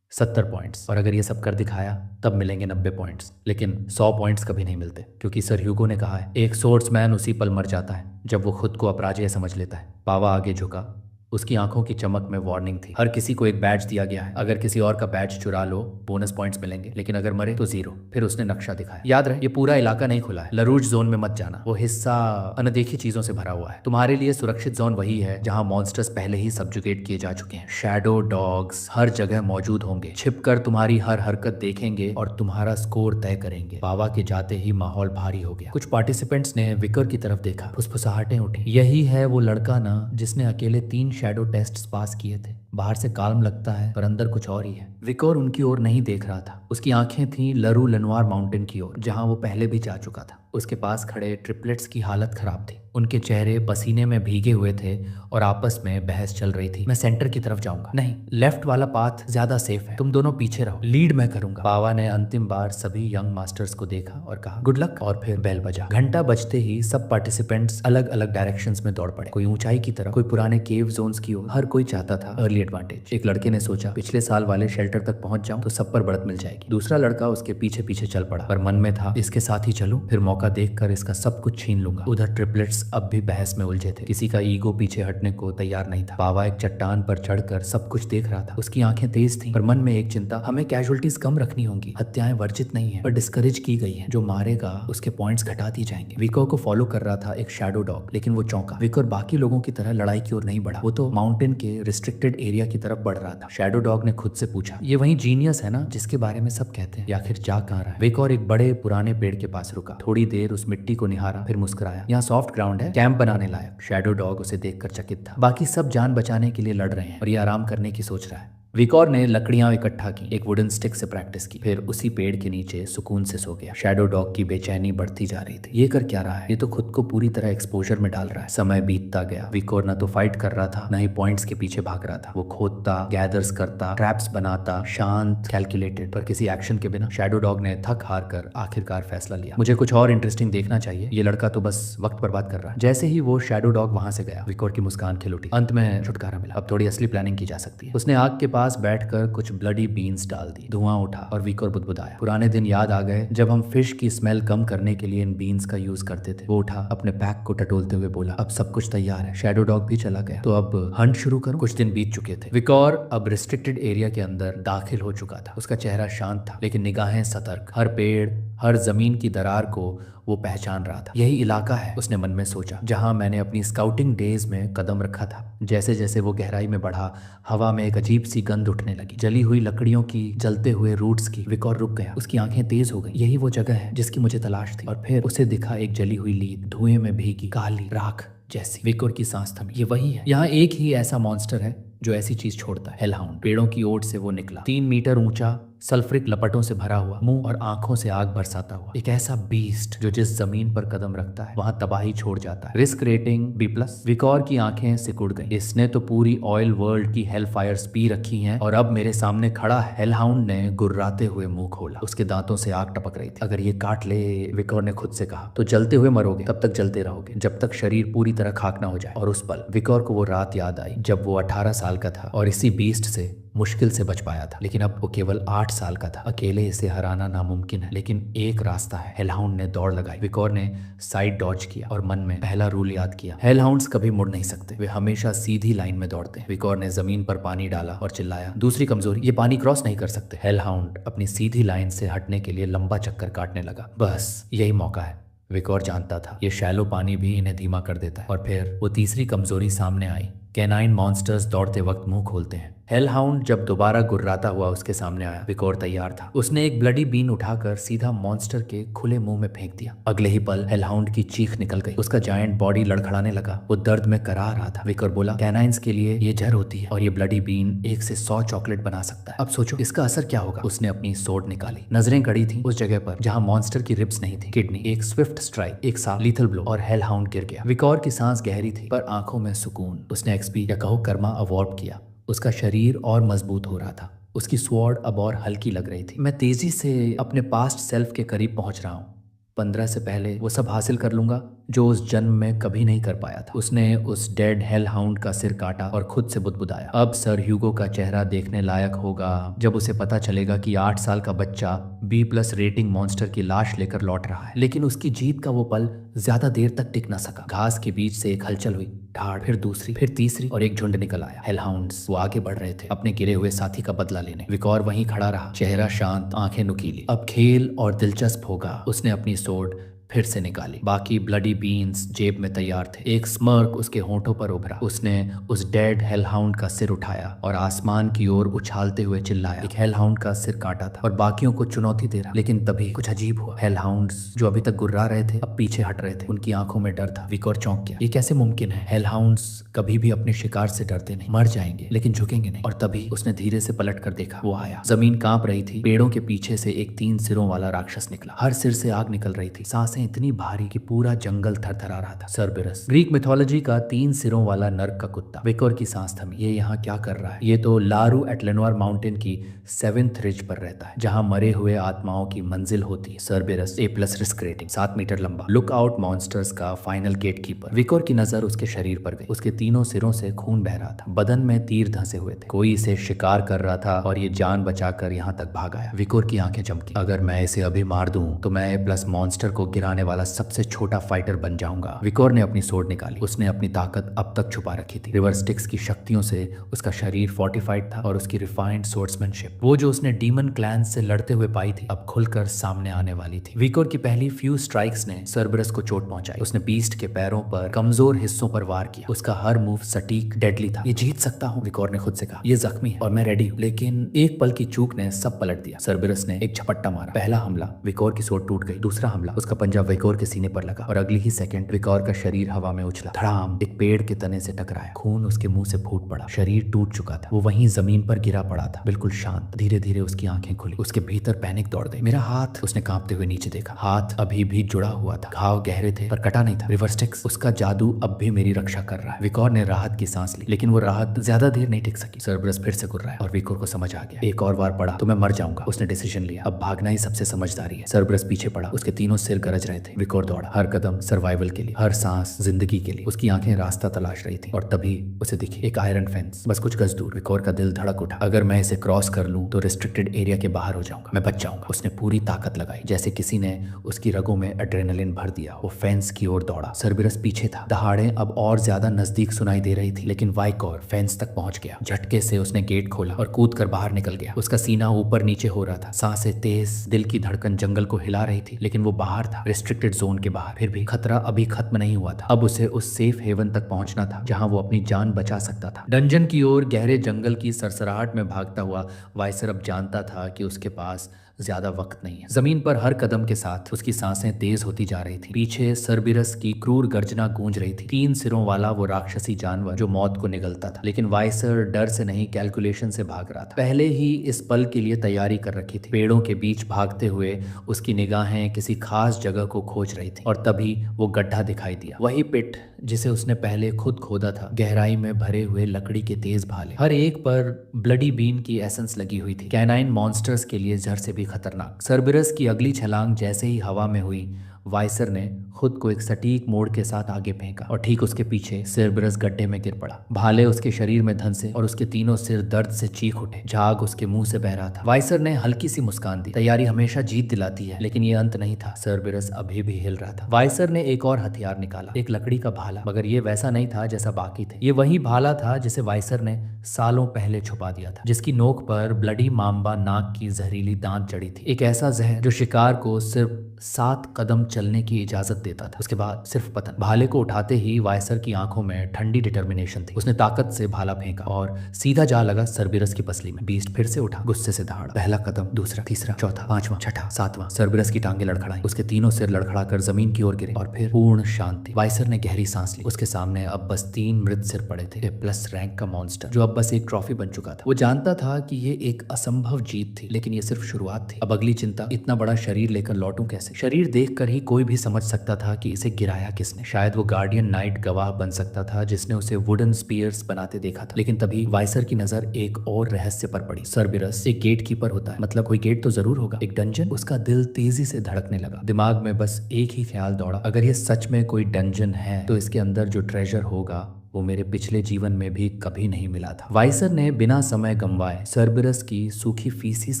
70 पॉइंट्स, और अगर ये सब कर दिखाया तब मिलेंगे 90 पॉइंट्स। लेकिन 100 पॉइंट्स कभी नहीं मिलते, क्योंकि सर ह्यूगो ने कहा है एक सोर्ड्समैन उसी पल मर जाता है जब वो खुद को अपराजय समझ लेता है। पावा आगे झुका। उसकी आंखों की चमक में वार्निंग थी। हर किसी को एक बैज दिया गया है, अगर किसी और का बैज चुरा लो बोनस पॉइंट्स मिलेंगे, लेकिन अगर मरे तो 0। फिर उसने नक्शा दिखाया। याद रहे ये पूरा इलाका नहीं खुला है, लरूज जोन में मत जाना, वो हिस्सा अनदेखी चीजों से भरा हुआ है। तुम्हारे लिए सुरक्षित जोन वही है जहां मॉन्स्टर्स पहले ही सब्जुगेट किए जा चुके हैं। शैडो डॉग्स हर जगह मौजूद होंगे, छिपकर तुम्हारी हर हरकत देखेंगे और तुम्हारा स्कोर तय करेंगे। पावा के जाते ही माहौल भारी हो गया। कुछ पार्टिसिपेंट्स ने विकर की तरफ देखा, फुसफुसाहटें उठी। यही है वो लड़का ना जिसने अकेले 3 शैडो टेस्ट पास किए थे। बाहर से काल्म लगता है पर अंदर कुछ और ही है। विकोर उनकी ओर नहीं देख रहा था। उसकी आंखें थीं लरू लनवार माउंटेन की ओर, जहां वो पहले भी जा चुका था। उसके पास खड़े ट्रिपलेट्स की हालत खराब थी। उनके चेहरे पसीने में भीगे हुए थे और आपस में बहस चल रही थी। मैं सेंटर की तरफ जाऊंगा। नहीं, लेफ्ट वाला पाथ ज्यादा सेफ है, तुम दोनों पीछे रहो, लीड मैं करूंगा। पावा ने अंतिम बार सभी यंग मास्टर्स को देखा और कहा गुड लक, और फिर बेल बजा। घंटा बजते ही सब पार्टिसिपेंट्स अलग अलग डायरेक्शंस में दौड़ पड़े। कोई ऊंचाई की तरफ, कोई पुराने केव जोन्स की ओर। हर कोई चाहता था अर्ली एडवांटेज। एक लड़के ने सोचा पिछले साल वाले शेल्टर तक पहुंच जाऊं तो सब पर बढ़त मिल जाएगी। दूसरा लड़का उसके पीछे पीछे चल पड़ा, पर मन में था इसके साथ ही चलूं, फिर मौका देखकर इसका सब कुछ छीन लूंगा। उधर ट्रिपलेट्स अब भी बहस में उलझे थे। किसी का ईगो पीछे हटने को तैयार नहीं था। पावा एक चट्टान पर चढ़कर सब कुछ देख रहा था। उसकी आंखें तेज थीं, पर मन में एक चिंता, हमें कैजुअलिटीज कम रखनी होंगी। हत्याएं वर्जित नहीं है पर डिस्करेज की गई है। जो मारेगा उसके पॉइंट्स घटा दिए जाएंगे। विकोर को फॉलो कर रहा था एक शैडो डॉग, लेकिन वो चौंका। विकोर बाकी लोगों की तरह लड़ाई की ओर नहीं बढ़ा, वो तो माउंटेन के रिस्ट्रिक्टेड एरिया की तरफ बढ़ रहा था। शैडो डॉग ने खुद से पूछा, ये वही जीनियस है ना जिसके बारे में सब कहते हैं, या आखिर जा कहाँ रहा है? विकोर एक बड़े पुराने पेड़ के पास रुका, थोड़ी देर उस मिट्टी को निहारा, फिर मुस्कुराया। यहाँ सॉफ्ट ग्राउंड है, कैंप बनाने लायक। शैडो डॉग उसे देखकर चकित था। बाकी सब जान बचाने के लिए लड़ रहे हैं और ये आराम करने की सोच रहा है। विकोर ने लकड़ियां इकट्ठा की, एक वुडन स्टिक से प्रैक्टिस की, फिर उसी पेड़ के नीचे सुकून से सो गया। शैडो डॉग की बेचैनी बढ़ती जा रही थी। ये कर क्या रहा है? ये तो खुद को पूरी तरह एक्सपोजर में डाल रहा है। समय बीतता गया। विकोर न तो फाइट कर रहा था, न ही पॉइंट्स के पीछे भाग रहा था। वो खोदता, गैदर्स करता, ट्रैप्स बनाता, शांत, कैलकुलेटेड, पर किसी एक्शन के बिना। शैडो डॉग ने थक हार कर आखिरकार फैसला लिया, मुझे कुछ और इंटरेस्टिंग देखना चाहिए, ये लड़का तो बस वक्त बर्बाद कर रहा है। जैसे ही वो शैडो डॉग वहां से गया, विकोर की मुस्कान खिल उठी। अंत में छुटकारा मिला, अब थोड़ी असली प्लानिंग की जा सकती है। उसने आग के पास बैठकर कुछ ब्लडी बीन्स डाल दी। धुआं उठा और विकोर बुदबुदाया। पुराने दिन याद आ गए जब हम फिश की स्मेल कम करने के लिए इन बीन्स का यूज करते थे। वो उठा, अपने पैक को टटोलते हुए बोला, अब सब कुछ तैयार है। शैडो डॉग भी चला गया। तो अब हंट शुरू करूं? कुछ दिन बीत चुके थे। विकोर अब रिस्ट्रिक्टेड एरिया के अंदर दाखिल हो चुका था। उसका चेहरा शांत था, लेकिन निगाहें सतर्क। हर पेड़, हर जमीन की दरार को वो पहचान रहा था। यही इलाका है, उसने मन में सोचा, जहां मैंने अपनी स्काउटिंग डेज में कदम रखा था। जैसे जैसे वो गहराई में बढ़ा, हवा में एक अजीब सी गंध उठने लगी, जली हुई लकड़ियों की, जलते हुए रूट्स की। विकोर रुक गया, उसकी आंखें तेज हो गई। यही वो जगह है जिसकी मुझे तलाश थी। और फिर उसे दिखा एक जली हुई लीद, धुएं में भीगी, काली राख जैसी। विकोर की सांस थमी। ये वही है। यहाँ एक ही ऐसा मॉन्स्टर है जो ऐसी चीज छोड़ता है, हेलहाउंड। पेड़ों की ओट से वो निकला, 3 मीटर ऊंचा, सल्फ्रिक लपटों से भरा हुआ, मुंह और आंखों से आग बरसाता हुआ। एक ऐसा बीस्ट जो जिस जमीन पर कदम रखता है वहां तबाही छोड़ जाता है। Risk rating B+। विकोर की आंखें सिकुड़ गईं। इसने तो पूरी ऑयल वर्ल्ड की हेल फायर्स पी रखी हैं और अब मेरे सामने खड़ा हेलहाउंड ने गुर्राते हुए मुंह खोला। उसके दांतों से आग टपक रही थी। अगर ये काट ले, विकोर ने खुद से कहा, तो जलते हुए मरोगे। तब तक जलते रहोगे जब तक शरीर पूरी तरह खाक ना हो जाए। और उस पल विकोर को वो रात याद आई जब वो 18 साल का था और इसी बीस्ट से मुश्किल से बच पाया था। लेकिन अब वो केवल 8 साल का था। अकेले इसे हराना नामुमकिन है, लेकिन एक रास्ता है। हेलहाउंड ने दौड़ लगाई। विकोर ने साइड डॉज किया और मन में पहला रूल याद किया, हेलहाउंड्स कभी मुड़ नहीं सकते, वे हमेशा सीधी लाइन में दौड़ते हैं। विकोर ने जमीन पर पानी डाला और चिल्लाया, दूसरी कमजोरी, ये पानी क्रॉस नहीं कर सकते। हेलहाउंड अपनी सीधी लाइन से हटने के लिए लंबा चक्कर काटने लगा। बस यही मौका है। विकोर जानता था ये शैलो पानी भी इन्हें धीमा कर देता है। और फिर वो तीसरी कमजोरी सामने आई। कैनाइन मॉन्स्टर्स दौड़ते वक्त मुंह खोलते हैं। हेलहाउंड जब दोबारा गुर्राता हुआ उसके सामने आया, विकोर तैयार था। उसने एक ब्लडी बीन उठाकर सीधा मॉन्स्टर के खुले मुंह में फेंक दिया। अगले ही पल हेलहाउंड की चीख निकल गई। उसका जायंट बॉडी लड़खड़ाने लगा। वो दर्द में करा रहा था। विकोर बोला, कैनाइन्स के लिए ये जहर होती है और ये ब्लडी बीन 1 से 100 चॉकलेट बना सकता है। अब सोचो इसका असर क्या होगा। उसने अपनी सोर्ड निकाली। नजरें गड़ी थी उस जगह पर जहां मॉन्स्टर की रिब्स नहीं थी। किडनी, एक स्विफ्ट स्ट्राइक, एक साफ लीथल ब्लो और हेलहाउंड गिर गया। विकोर की सांस गहरी थी पर आंखों में सुकून। उसने एक्सपी या कहो कर्मा अवॉर्ब किया। उसका शरीर और मजबूत हो रहा था। उसकी स्वॉर्ड अब और हल्की लग रही थी। मैं तेजी से अपने पास्ट सेल्फ के करीब पहुंच रहा हूँ। 15 से पहले वो सब हासिल कर लूंगा जो उस जन्म में कभी नहीं कर पाया था। उसने उस डेड हेल हाउंड का सिर काटा और खुद से बुदबुदाया, अब सर ह्यूगो का चेहरा देखने लायक होगा जब उसे पता चलेगा कि 8 साल का बच्चा B+ रेटिंग मॉन्स्टर की लाश लेकर लौट रहा है। लेकिन उसकी जीत का वो पल ज्यादा देर तक टिक ना सका। घास के बीच से एक हलचल हुई, ठाड़, फिर दूसरी, फिर तीसरी, और एक झुंड निकल आया। हेलहाउंड्स वो आगे बढ़ रहे थे अपने गिरे हुए साथी का बदला लेने। विकॉर वहीं खड़ा रहा, चेहरा शांत, आंखें नुकीली। अब खेल और दिलचस्प होगा। उसने अपनी सोर्ड फिर से निकाली। बाकी ब्लडी बीन्स जेब में तैयार थे। एक स्मर्क उसके होंठों पर उभरा। उसने उस डेड हेलहाउंड का सिर उठाया और आसमान की ओर उछालते हुए चिल्लाया। एक हेलहाउंड का सिर काटा था और बाकियों को चुनौती दे रहा। लेकिन तभी कुछ अजीब हुआ। हेलहाउंड्स जो अभी तक गुर्रा रहे थे अब पीछे हट रहे थे। उनकी आंखों में डर था। विकोर चौंक गया। ये कैसे मुमकिन है? हेलहाउंड्स कभी भी अपने शिकार से डरते नहीं। मर जाएंगे लेकिन झुकेंगे नहीं। और तभी उसने धीरे से पलट कर देखा। वो आया। जमीन कांप रही थी। पेड़ों के पीछे से एक 3 सिरों वाला राक्षस निकला। हर सिर से आग निकल रही थी। सांसें इतनी भारी कि पूरा जंगल थरथरा रहा था। सर्बेरस, ग्रीक मिथोलॉजी का 3 सिरों वाला नर्क का कुत्ता। विकोर की सांस थमी। ये यहाँ क्या कर रहा है? ये तो लारू एटलेनोर माउंटेन की 7th रिज पर रहता है जहाँ मरे हुए आत्माओं की मंजिल होती है। सर्बेरस, A+ रिस्क रेटिंग, 7 मीटर लंबा, लुक आउट मॉन्स्टर्स का फाइनल गेट कीपर। विकोर की नजर उसके शरीर पर गई। उसके तीनों सिरों से खून बह रहा था। बदन में तीर धंसे हुए थे। कोई इसे शिकार कर रहा था और ये जान बचाकर यहाँ तक भाग आया। विकोर की आंखें चमकी। अगर मैं इसे अभी मार दूं तो मैं A+ मॉन्स्टर को गिराने वाला सबसे छोटा फाइटर बन जाऊंगा। विकोर ने अपनी सोर्ड निकाली। उसने अपनी ताकत अब तक छुपा रखी थी। रिवर स्टिक्स की शक्तियों से उसका शरीर फोर्टिफाइड था और उसकी रिफाइंड स्वॉर्ड्समैनशिप, वो जो उसने डीमन क्लैन से लड़ते हुए पाई थी, अब खुलकर सामने आने वाली थी। विकोर की पहली फ्यू स्ट्राइक्स ने सर्बरस को चोट पहुंचाई। उसने बीस्ट के पैरों पर कमजोर हिस्सों पर वार किया। उसका हर मूव सटीक, डेडली था। ये जीत सकता हूं, विकोर ने खुद से कहा। ये जख्मी है और मैं रेडी हूं। लेकिन एक पल की चूक ने सब पलट दिया। सर्बरस ने एक झपट्टा मारा। पहला हमला, विकोर की सोर्ड टूट गई। दूसरा हमला, उसका पंजा विकोर के सीने पर लगा और अगली ही सेकंड विकोर का शरीर हवा में उछला। धड़ाम, एक पेड़ के तने से टकराया। खून उसके मुंह से फूट पड़ा। शरीर टूट चुका था। वो वहीं जमीन पर गिरा पड़ा था, बिल्कुल शांत। धीरे धीरे उसकी आंखें खुली। उसके भीतर पैनिक दौड़ गई। मेरा हाथ, उसने कांपते हुए नीचे देखा। हाथ अभी भी जुड़ा हुआ था। घाव गहरे थे पर कटा नहीं था। रिवर स्टिक्स, उसका जादू अब भी मेरी रक्षा कर रहा है। विकोर ने राहत की सांस ली, लेकिन वो राहत ज्यादा देर नहीं टिक सकी। सर्बरस फिर से गुर्राया और विकोर को समझ आ गया, एक और बार पड़ा तो मैं मर जाऊंगा। उसने डिसीजन लिया, अब भागना ही सबसे समझदारी है। सर्बरस पीछे पड़ा। उसके तीनों सिर गरज रहे थे। विकोर दौड़ा, हर कदम सर्वाइवल के लिए, हर सांस जिंदगी के लिए। उसकी आंखें रास्ता तलाश रही थी और तभी उसे दिखी एक आयरन फेंस, बस कुछ गज दूर। विकोर का दिल धड़क उठा। अगर मैं इसे क्रॉस कर लूं तो रिस्ट्रिक्टेड एरिया के बाहर हो जाऊंगा, मैं बच जाऊंगा। उसने पूरी ताकत लगाई, जैसे किसी ने उसकी रगों में एड्रेनलिन भर दिया। वो फेंस की ओर दौड़ा। सर्बरस पीछे था। दहाड़ें अब और ज्यादा नजदीक सुनाई दे रही थी, लेकिन वाइकोर फेंस तक पहुंच गया। झटके से उसने गेट खोला और कूद कर बाहर निकल गया। उसका सीना ऊपर नीचे हो रहा था, सांसें तेज, दिल की धड़कन जंगल को हिला रही थी, लेकिन वो बाहर था, रिस्ट्रिक्टेड जोन के बाहर। फिर भी खतरा अभी खत्म नहीं हुआ था। अब उसे उस सेफ हेवन तक पहुंचना था जहां वो अपनी जान बचा सकता था। डंजन की ओर गहरे जंगल की सरसराहट में भागता हुआ वाइसर अब जानता था कि उसके पास ज्यादा वक्त नहीं है। जमीन पर हर कदम के साथ उसकी सांसें तेज होती जा रही थी। पीछे सर्बिरस की क्रूर गर्जना गूंज रही थी। 3 सिरों वाला वो राक्षसी जानवर जो मौत को निगलता था, लेकिन वाइसर डर से नहीं, कैलकुलेशन से भाग रहा था। पहले ही इस पल के लिए तैयारी कर रखी थी। पेड़ों के बीच भागते हुए उसकी निगाहें किसी खास जगह को खोज रही थी और तभी वो गड्ढा दिखाई दिया। वही पिट जिसे उसने पहले खुद खोदा था, गहराई में भरे हुए लकड़ी के तेज भाले, हर एक पर ब्लडी बीन की एसेंस लगी हुई थी। कैनाइन मॉन्स्टर्स के लिए जहर से भी खतरनाक। सर्बिरस की अगली छलांग जैसे ही हवा में हुई, वाइसर ने खुद को एक सटीक मोड़ के साथ आगे फेंका और ठीक उसके पीछे सर्बिरस गड्ढे में गिर पड़ा। भाले उसके शरीर में धंसे और उसके तीनों सिर दर्द से चीख उठे। झाग उसके मुंह से बह रहा था। वाइसर ने हल्की सी मुस्कान दी। तैयारी हमेशा जीत दिलाती है, लेकिन ये अंत नहीं था। सर्बिरस अभी भी हिल रहा था। वाइसर ने एक और हथियार निकाला, एक लकड़ी का भाला, मगर ये वैसा नहीं था जैसा बाकी थे। ये वही भाला था जिसे वाइसर ने सालों पहले छुपा दिया था, जिसकी नोक पर ब्लडी माम्बा नाग की जहरीली दांत जड़ी थी। एक ऐसा जहर जो शिकार को सिर्फ 7 कदम चलने की इजाजत देता था, उसके बाद सिर्फ पतन। भाले को उठाते ही वाइसर की आंखों में ठंडी डिटर्मिनेशन थी। उसने ताकत से भाला फेंका और सीधा जा लगा सर्बिरस की पसली में। बीस्ट फिर से उठा, गुस्से से दहाड़ा। पहला कदम, दूसरा, तीसरा, चौथा, पांचवा, छठा, सातवां। सर्बिरस की टांगे लड़खड़ाई। उसके तीनों सिर लड़खड़ाकर जमीन की ओर गिरे और फिर पूर्ण शांति। वाइसर ने गहरी सांस ली। उसके सामने अब बस 3 मृत सिर पड़े थे। प्लस रैंक का मॉन्स्टर जो अब बस एक ट्रॉफी बन चुका था। वो जानता था कि ये एक असंभव जीत थी, लेकिन ये सिर्फ शुरुआत थी। अब अगली चिंता, इतना बड़ा शरीर लेकर लौटूं कैसे। शरीर देखकर ही कोई भी समझ सकता था कि इसे गिराया किसने। शायद वो गार्डियन नाइट गवाह बन सकता था जिसने उसे वुडन स्पीयर्स बनाते देखा था। लेकिन तभी वाइसर की नजर एक और रहस्य पर पड़ी। सर्बिरस एक गेट कीपर होता है, मतलब कोई गेट तो जरूर होगा, एक डंजन। उसका दिल तेजी से धड़कने लगा। दिमाग में बस एक ही ख्याल दौड़ा, अगर ये सच में कोई डंजन है तो इसके अंदर जो ट्रेजर होगा वो मेरे पिछले जीवन में भी कभी नहीं मिला था। वाइसर ने बिना समय गंवाए सर्बिरस की सूखी फीसिस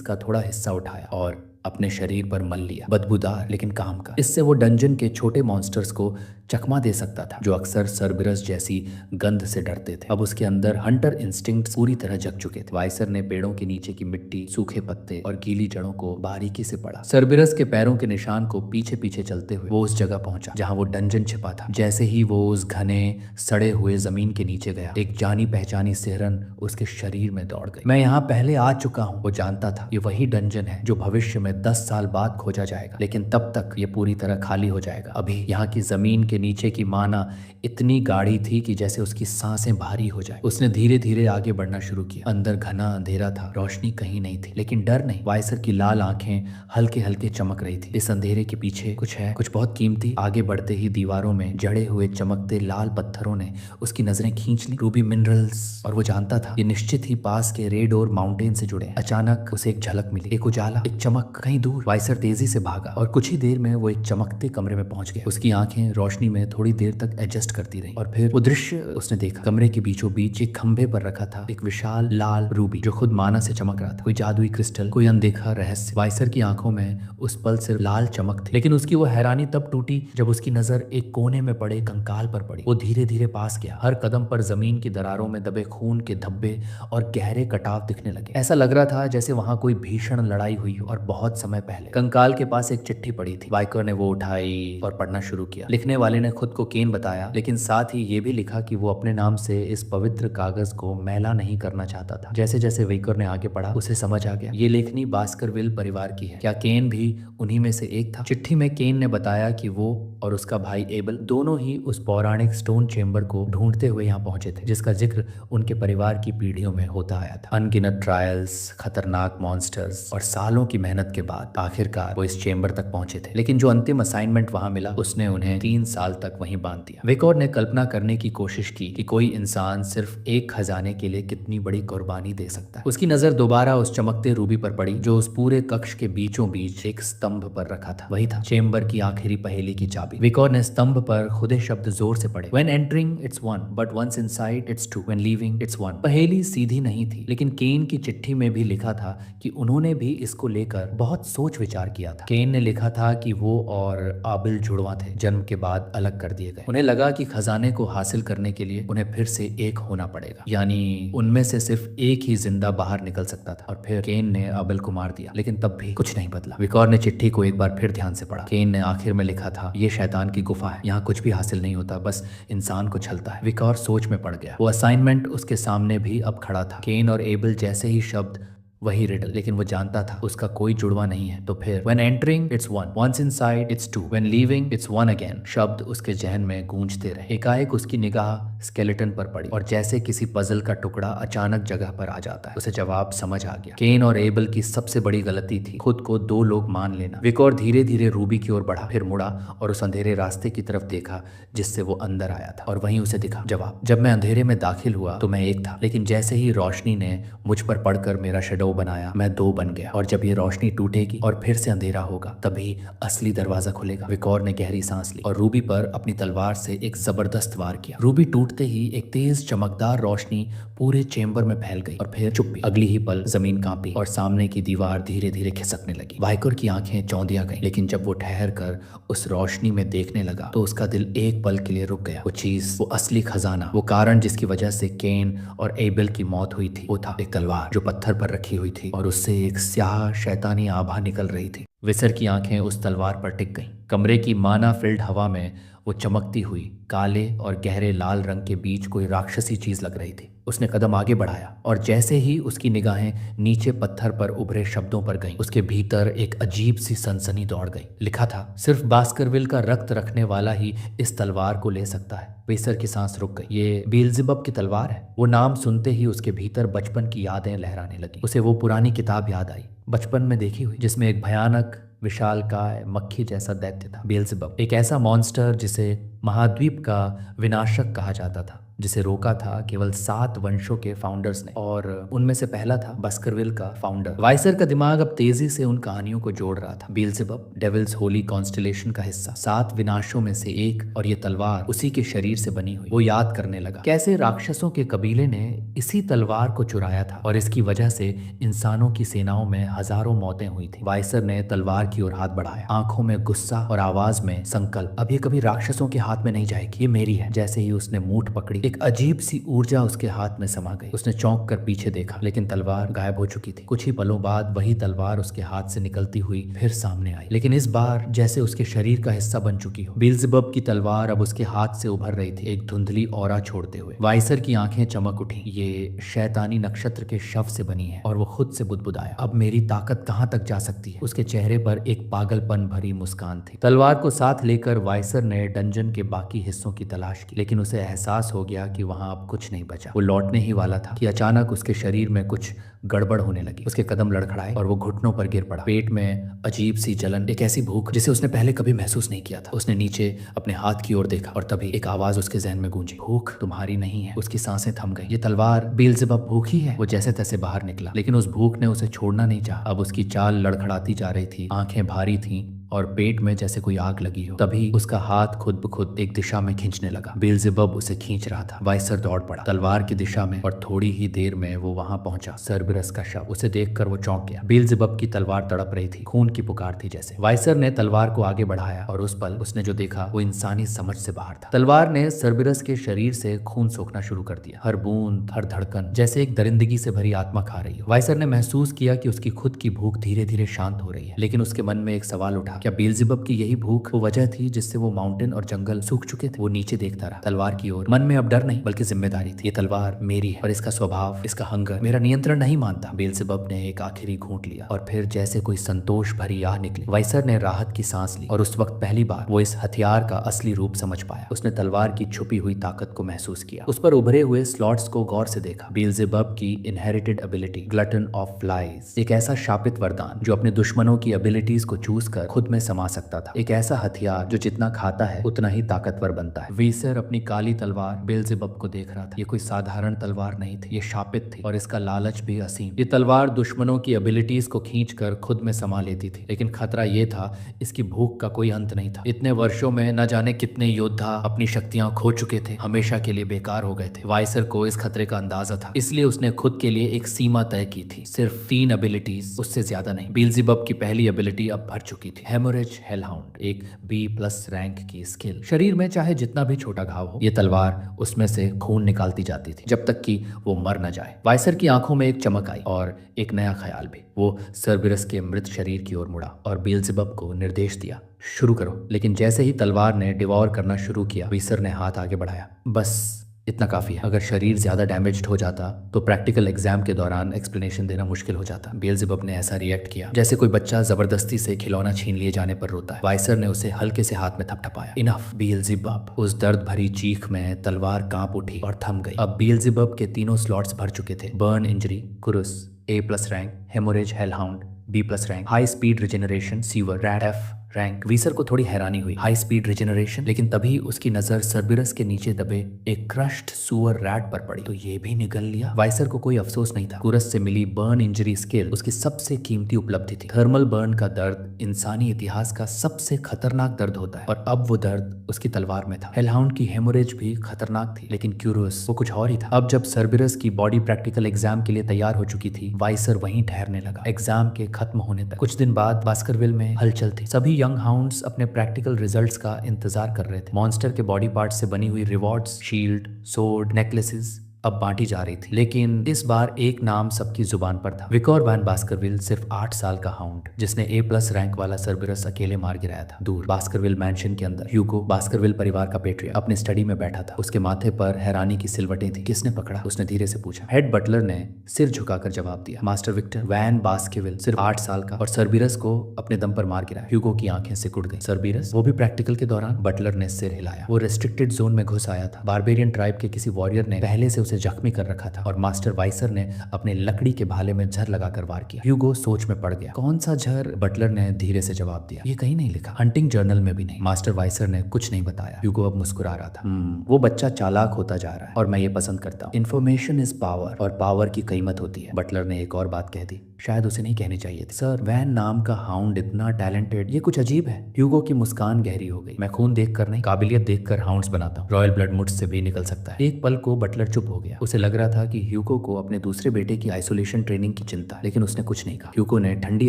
का थोड़ा हिस्सा उठाया और अपने शरीर पर मल लिया। बदबूदार लेकिन काम का। इससे वो डंजन के छोटे मॉन्स्टर्स को चकमा दे सकता था जो अक्सर सर्बिरस जैसी गंध से डरते थे। अब उसके अंदर हंटर इंस्टिंक्ट्स पूरी तरह जग चुके थे। वाइसर ने पेड़ों के नीचे की मिट्टी, सूखे पत्ते और गीली जड़ों को बारीकी से पढ़ा। सर्बिरस के पैरों के निशान को पीछे पीछे चलते हुए वो उस जगह पहुंचा जहां वो डंजन छिपा था। जैसे ही वो उस घने सड़े हुए जमीन के नीचे गया, एक जानी पहचानी सिहरन उसके शरीर में दौड़ गई। मैं यहाँ पहले आ चुका हूँ, वो जानता था। ये वही डंजन है जो भविष्य में 10 साल बाद खोजा जाएगा, लेकिन तब तक ये पूरी तरह खाली हो जाएगा। अभी यहाँ की जमीन के नीचे की माना इतनी गाढ़ी थी कि जैसे उसकी सांसें भारी हो जाए। उसने धीरे धीरे आगे बढ़ना शुरू किया। अंदर घना अंधेरा था, रोशनी कहीं नहीं थी, लेकिन डर नहीं। वाइसर की लाल आंखें हल्के हल्के चमक रही थी। इस अंधेरे के पीछे कुछ है, कुछ बहुत कीमती। आगे बढ़ते ही दीवारों में जड़े हुए चमकते लाल पत्थरों ने उसकी नजरें खींच ली। रूबी मिनरल्स, और वो जानता था ये निश्चित ही पास के रेड और माउंटेन से जुड़े। अचानक उसे एक झलक मिली, एक उजाला, एक चमक कहीं दूर। वाइसर तेजी से भागा और कुछ ही देर में वो एक चमकते कमरे में पहुंच गया। उसकी आंखें रोशनी में थोड़ी देर तक एडजस्ट करती रही और फिर वो दृश्य उसने देखा। कमरे के बीचों बीच एक खंभे पर रखा था एक विशाल लाल रूबी जो खुद माना से चमक रहा था। कोई जादुई क्रिस्टल, कोई अनदेखा रहस्य। वाइसर की आंखों में उस पल सिर्फ लाल चमक थी, लेकिन उसकी वो हैरानी तब टूटी जब उसकी नजर एक कोने में पड़े कंकाल पर पड़ी। वो धीरे धीरे पास गया। हर कदम पर जमीन की दरारों में दबे खून के धब्बे और गहरे कटाव दिखने लगे। ऐसा लग रहा था जैसे वहां कोई भीषण लड़ाई हुई और बहुत समय पहले। कंकाल के पास एक चिट्ठी पड़ी थी। वाइकर ने वो उठाई और पढ़ना शुरू किया। लिखने वाले ने खुद को केन बताया, लेकिन साथ ही ये भी लिखा कि वो अपने नाम से इस पवित्र कागज को मैला नहीं करना चाहता था। जैसे जैसे वेकर ने आगे पढ़ा उसे समझ आ गया ये लेखनी बास्करविल परिवार की है। क्या केन भी उन्हीं में से एक था? चिट्ठी में केन ने बताया कि वो और उसका भाई एबल दोनों ही उस पौराणिक स्टोन चेम्बर को ढूंढते हुए यहाँ पहुंचे थे जिसका जिक्र उनके परिवार की पीढ़ियों में होता आया था। अनगिनत ट्रायल्स, खतरनाक मॉन्स्टर्स और सालों की मेहनत के बाद आखिरकार वो इस चेम्बर तक पहुंचे थे। लेकिन जो अंतिम असाइनमेंट वहां मिला उसने उन्हें 3 साल तक वहीं बांध दिया। वेकोर ने कल्पना करने की कोशिश की कि कोई इंसान सिर्फ एक खजाने के लिए कितनी बड़ी कुर्बानी दे सकता है। उसकी नजर दोबारा उस चमकते रूबी पर पड़ी जो उस पूरे कक्ष के बीचों बीच एक स्तंभ पर रखा था। वही था चेम्बर की आखिरी पहेली की चाबी। वेकोर ने स्तंभ पर खुदे शब्द जोर से पढ़े। When entering it's one, but once inside it's two. When leaving it's one. पहेली सीधी नहीं थी, लेकिन केन की चिट्ठी में भी लिखा था कि उन्होंने भी इसको लेकर बहुत सोच विचार किया था। केन ने लिखा था कि वो और आबिल जुड़वा थे, जन्म के बाद अलग कर दिए गए। उन्हें लगा कि खजाने को हासिल करने के लिए उन्हें फिर से एक होना पड़ेगा, यानी उनमें से सिर्फ एक ही जिंदा बाहर निकल सकता था। और फिर केन ने आबिल को मार दिया, लेकिन तब भी कुछ नहीं बदला। विकोर ने चिट्ठी को एक बार फिर ध्यान से पढ़ा। केन ने आखिर में लिखा था ये शैतान की गुफा है, यहाँ कुछ भी हासिल नहीं होता, बस इंसान को छलता है। विकोर सोच में पड़ गया। वो असाइनमेंट उसके सामने भी अब खड़ा था। केन और एबल जैसे ही शब्द, वही रिडल, लेकिन वो जानता था उसका कोई जुड़वा नहीं है। तो फिर When entering it's one, once inside it's two, when leaving it's one again, शब्द उसके जहन में गूंजते रहे। एकाएक उसकी निगाह स्केलेटन पर पड़ी और जैसे किसी पजल का टुकड़ा अचानक जगह पर आ जाता है, उसे जवाब समझ आ गया। केन और एबल की सबसे बड़ी गलती थी खुद को 2 लोग मान लेना। विकोर धीरे धीरे रूबी की ओर बढ़ा, फिर मुड़ा और उस अंधेरे रास्ते की तरफ देखा जिससे वो अंदर आया था, और वहीं उसे दिखा जवाब। जब मैं अंधेरे में दाखिल हुआ तो मैं एक था, लेकिन जैसे ही रोशनी ने मुझ पर पड़कर मेरा शेडो बनाया, मैं 2 बन गया। और जब ये रोशनी टूटेगी और फिर से अंधेरा होगा, तभी असली दरवाजा खुलेगा। विकोर ने गहरी सांस ली और रूबी पर अपनी तलवार से एक जबरदस्त वार किया। रूबी टूटते ही एक तेज चमकदार रोशनी पूरे चेम्बर में फैल गई और फिर चुप्पी। अगली ही पल जमीन कांपी और सामने की दीवार धीरे धीरे खिसकने लगी। वाइकर की आंखें चौंधिया गईं, लेकिन जब वो ठहर कर उस रोशनी में देखने लगा तो उसका दिल एक पल के लिए रुक गया। वो चीज, वो असली खजाना, वो कारण जिसकी वजह से केन और एबल की मौत हुई थी, वो था एक तलवार जो पत्थर पर रखी हुई थी और उससे एक स्याह शैतानी आभा निकल रही थी। विसर की आंखें उस तलवार पर टिक गईं। कमरे की माना फिल्ड हवा में वो चमकती हुई काले और गहरे लाल रंग के बीच कोई राक्षसी चीज लग रही थी। उसने कदम आगे बढ़ाया और जैसे ही उसकी निगाहें नीचे पत्थर पर उभरे शब्दों पर गईं, उसके भीतर एक अजीब सी सनसनी दौड़ गई। लिखा था सिर्फ बास्करविल का रक्त रखने वाला ही इस तलवार को ले सकता है। वेसर की सांस रुक गई। ये बेल्ज़ेबब की तलवार है। वो नाम सुनते ही उसके भीतर बचपन की यादें लहराने लगी। उसे वो पुरानी किताब याद आई, बचपन में देखी हुई, जिसमें एक भयानक विशालकाय मक्खी जैसा दैत्य था। बेल्जेबब एक ऐसा मॉन्स्टर जिसे महाद्वीप का विनाशक कहा जाता था, जिसे रोका था केवल 7 वंशों के फाउंडर्स ने, और उनमें से पहला था बास्करविल का फाउंडर। वाइसर का दिमाग अब तेजी से उन कहानियों को जोड़ रहा था। बेल्जेबब डेविल्स होली कॉन्स्टलेशन का हिस्सा, 7 विनाशों में से एक, और ये तलवार उसी के शरीर से बनी हुई। वो याद करने लगा कैसे राक्षसों के कबीले ने इसी तलवार को चुराया था और इसकी वजह से इंसानों की सेनाओं में हजारों मौतें हुई थी। वाइसर ने तलवार की ओर हाथ बढ़ाया, आंखों में गुस्सा और आवाज में संकल्प। अब ये कभी राक्षसों के हाथ में नहीं जाएगी, ये मेरी है। जैसे ही उसने मूठ पकड़ी, एक अजीब सी ऊर्जा उसके हाथ में समा गई। उसने चौंक कर पीछे देखा, लेकिन तलवार गायब हो चुकी थी। कुछ ही पलों बाद वही तलवार उसके हाथ से निकलती हुई फिर सामने आई, लेकिन इस बार जैसे उसके शरीर का हिस्सा बन चुकी हो। बेल्जेबब की तलवार अब उसके हाथ से उभर रही थी, एक धुंधली ऑरा छोड़ते हुए। वाइसर की आंखें चमक उठी। ये शैतानी नक्षत्र के शव से बनी है, और वो खुद से बुदबुदाया, अब मेरी ताकत कहां तक जा सकती है। उसके चेहरे पर एक पागलपन भरी मुस्कान थी। तलवार को साथ लेकर वाइसर ने डंजन के बाकी हिस्सों की तलाश की, लेकिन उसे एहसास हो गया कि वहां अब कुछ नहीं बचा। वो लौटने ही वाला था कि अचानक उसके शरीर में कुछ गड़बड़ होने लगी। उसके कदम लड़खड़ाए और वो घुटनों पर गिर पड़ा। पेट में अजीब सी जलन, एक ऐसी भूख जिसे उसने पहले कभी महसूस नहीं किया था। उसने नीचे अपने हाथ की ओर देखा और तभी एक आवाज उसके जहन में गूंजी, भूख तुम्हारी नहीं है। उसकी सांसें थम गई। ये तलवार बेल्जेबब भूखी है। वो जैसे तैसे बाहर निकला, लेकिन उस भूख ने उसे छोड़ना नहीं चाहा। अब उसकी चाल लड़खड़ाती जा रही थी, आंखें भारी थीं और पेट में जैसे कोई आग लगी हो। तभी उसका हाथ खुद ब खुद एक दिशा में खींचने लगा। बेल्जेबब उसे खींच रहा था। वाइसर दौड़ पड़ा तलवार की दिशा में, और थोड़ी ही देर में वो वहां पहुंचा। सर्बिरस का शव। उसे देखकर वो चौंक गया। बेल्जेबब की तलवार तड़प रही थी, खून की पुकार थी जैसे। वाइसर ने तलवार को आगे बढ़ाया, और उस पल उसने जो देखा वो इंसानी समझ से बाहर था। तलवार ने सर्बिरस के शरीर से खून सोखना शुरू कर दिया, हर बूंद, हर धड़कन जैसे एक दरिंदगी से भरी आत्मा खा रही हो। वाइसर ने महसूस किया कि उसकी खुद की भूख धीरे धीरे शांत हो रही है, लेकिन उसके मन में एक सवाल उठा, क्या बेल्जेबब की यही भूख वो वजह थी जिससे वो माउंटेन और जंगल सूख चुके थे? वो नीचे देखता रहा तलवार की ओर। मन में अब डर नहीं बल्कि जिम्मेदारी थी। ये तलवार मेरी है, और इसका स्वभाव, इसका हंगर मेरा नियंत्रण नहीं मानता। बेल्जेबब ने एक आखिरी घूंट लिया, और फिर जैसे कोई संतोष भरी आह निकली। वाइसर ने राहत की सांस ली, और उस वक्त पहली बार वो इस हथियार का असली रूप समझ पाया। उसने तलवार की छुपी हुई ताकत को महसूस किया, उस पर उभरे हुए स्लॉट्स को गौर से देखा। बेल्जेबब की inherited ability, glutton of flies, एक ऐसा शापित वरदान जो अपने दुश्मनों की एबिलिटीज को चूज कर खुद में समा सकता था। एक ऐसा हथियार जो जितना खाता है उतना ही ताकतवर बनता है। वीसर अपनी काली तलवार बेल्जेबब को देख रहा था। ये कोई साधारण तलवार नहीं थी, ये शापित थी, और इसका लालच भी असीम। ये तलवार दुश्मनों की एबिलिटीज को खींचकर खुद में समा लेती थी, लेकिन खतरा ये था, इसकी भूख का कोई अंत नहीं था। इतने वर्षों में न जाने कितने योद्धा अपनी शक्तियां खो चुके थे, हमेशा के लिए बेकार हो गए थे। वाइसर को इस खतरे का अंदाजा था, इसलिए उसने खुद के लिए एक सीमा तय की थी, सिर्फ 3 एबिलिटीज, उससे ज्यादा नहीं। बेल्जेबब की पहली एबिलिटी अब भर चुकी थी, हेमोरेज हेलहाउंड, एक B+ रैंक की स्किल। शरीर में चाहे जितना भी छोटा घाव हो, ये तलवार उसमें से खून निकालती जाती थी जब तक कि वो मर न जाए। वाइसर की आंखों में एक चमक आई, और एक नया ख्याल भी। वो सर्बिरस के मृत शरीर की ओर मुड़ा और बेल्जेबब को निर्देश दिया, शुरू करो। लेकिन जैसे ही तलवार ने डिवॉर करना शुरू किया, वीसर ने हाथ आगे बढ़ाया, बस इतना काफी है। अगर शरीर ज्यादा डैमेज्ड हो जाता तो प्रैक्टिकल एग्जाम के दौरान एक्सप्लेनेशन देना मुश्किल हो जाता। बेल्जेबब ने ऐसा रिएक्ट किया जैसे कोई बच्चा जबरदस्ती से खिलौना छीन लिए जाने पर रोता है। वाइसर ने उसे हल्के से हाथ में थपथपाया। इनफ बेल्जेबब। उस दर्द भरी चीख में तलवार कांप उठी और थम गई। अब बेल्जेबब के तीनों स्लॉट्स भर चुके थे, बर्न इंजरी कुरुस A+ rank, hemorrhage hellhound B+ rank, high speed regeneration sewer rat F rank. वीसर को थोड़ी हैरानी हुई, हाई स्पीड रिजेनरेशन, लेकिन तभी उसकी नजर सर्बिरस के नीचे दबे एक क्रश्ड सुअर रैट पर पड़ी। तो ये भी निगल लिया। वाइसर को कोई अफसोस नहीं था। कुरस से मिली बर्न इंजरी स्किल उसकी सबसे कीमती उपलब्धि थी। थर्मल बर्न का दर्द इंसानी इतिहास का सबसे खतरनाक दर्द होता है, और अब वो दर्द उसकी तलवार में था। हेलहाउंड की हेमोरेज भी खतरनाक थी, लेकिन क्यूरोस वो कुछ और ही था। अब जब सर्बिरस की बॉडी प्रैक्टिकल एग्जाम के लिए तैयार हो चुकी थी, वाइसर वहीं ठहरने लगा, एग्जाम के खत्म होने तक। कुछ दिन बाद बास्करविल में हलचल थी। सभी यंग हाउंड्स अपने प्रैक्टिकल रिजल्ट्स का इंतजार कर रहे थे। मॉन्स्टर के बॉडी पार्ट से बनी हुई रिवॉर्ड्स, शील्ड, सोर्ड, नेकलेसेस अब बांटी जा रही थी, लेकिन इस बार एक नाम सबकी जुबान पर था। विकोर वैन बास्करविल, सिर्फ 8 साल का हाउंड, जिसने A+ रैंक वाला सर्बिरस अकेले मार गिराया था। दूर बास्करविल मैंशन के अंदर ह्यूगो, बास्करविल परिवार का पेट्रिया, अपने स्टडी में बैठा था। उसके माथे पर हैरानी की सिलवटें थी। किसने पकड़ा? उसने धीरे से पूछा। हेड बटलर ने सिर झुकाकर जवाब दिया, मास्टर विक्टर वैन बास्करविल, सिर्फ 8 साल का, और सर्बिरस को अपने दम पर मार गिराया। ह्यूगो की आंखें सिकुड़ गई। सर्बिरस, वो भी प्रैक्टिकल के दौरान? बटलर ने सिर हिलाया। वो रेस्ट्रिक्टेड जोन में घुस आया था। बारबेरियन ट्राइब के किसी वॉरियर ने पहले से उसे जख्मी कर रखा था और मास्टर वाइसर ने अपने लकड़ी के भाले में झर लगाकर वार किया। ह्यूगो सोच में पड़ गया। कौन सा झर? बटलर ने धीरे से जवाब दिया। ये कहीं नहीं लिखा, हंटिंग जर्नल में भी नहीं। मास्टर वाइसर ने कुछ नहीं बताया। ह्यूगो अब मुस्कुरा रहा था। वो बच्चा चालाक होता जा रहा है और मैं ये पसंद करता हूँ। इन्फॉर्मेशन इज पावर और पावर की कीमत होती है। बटलर ने एक और बात कह दी, शायद उसे नहीं कहनी चाहिए थी। सर, वैन नाम का हाउंड इतना टैलेंटेड, ये कुछ अजीब है। ह्यूगो की मुस्कान गहरी हो गई। मैं खून देखकर नहीं, काबिलियत देखकर हाउंड्स बनाता हूँ। रॉयल ब्लड मुझसे भी निकल सकता है। एक पल को बटलर चुप हो गया। उसे लग रहा था कि ह्यूगो को अपने दूसरे बेटे की आइसोलेशन ट्रेनिंग की चिंता, लेकिन उसने कुछ नहीं कहा। ह्यूगो ने ठंडी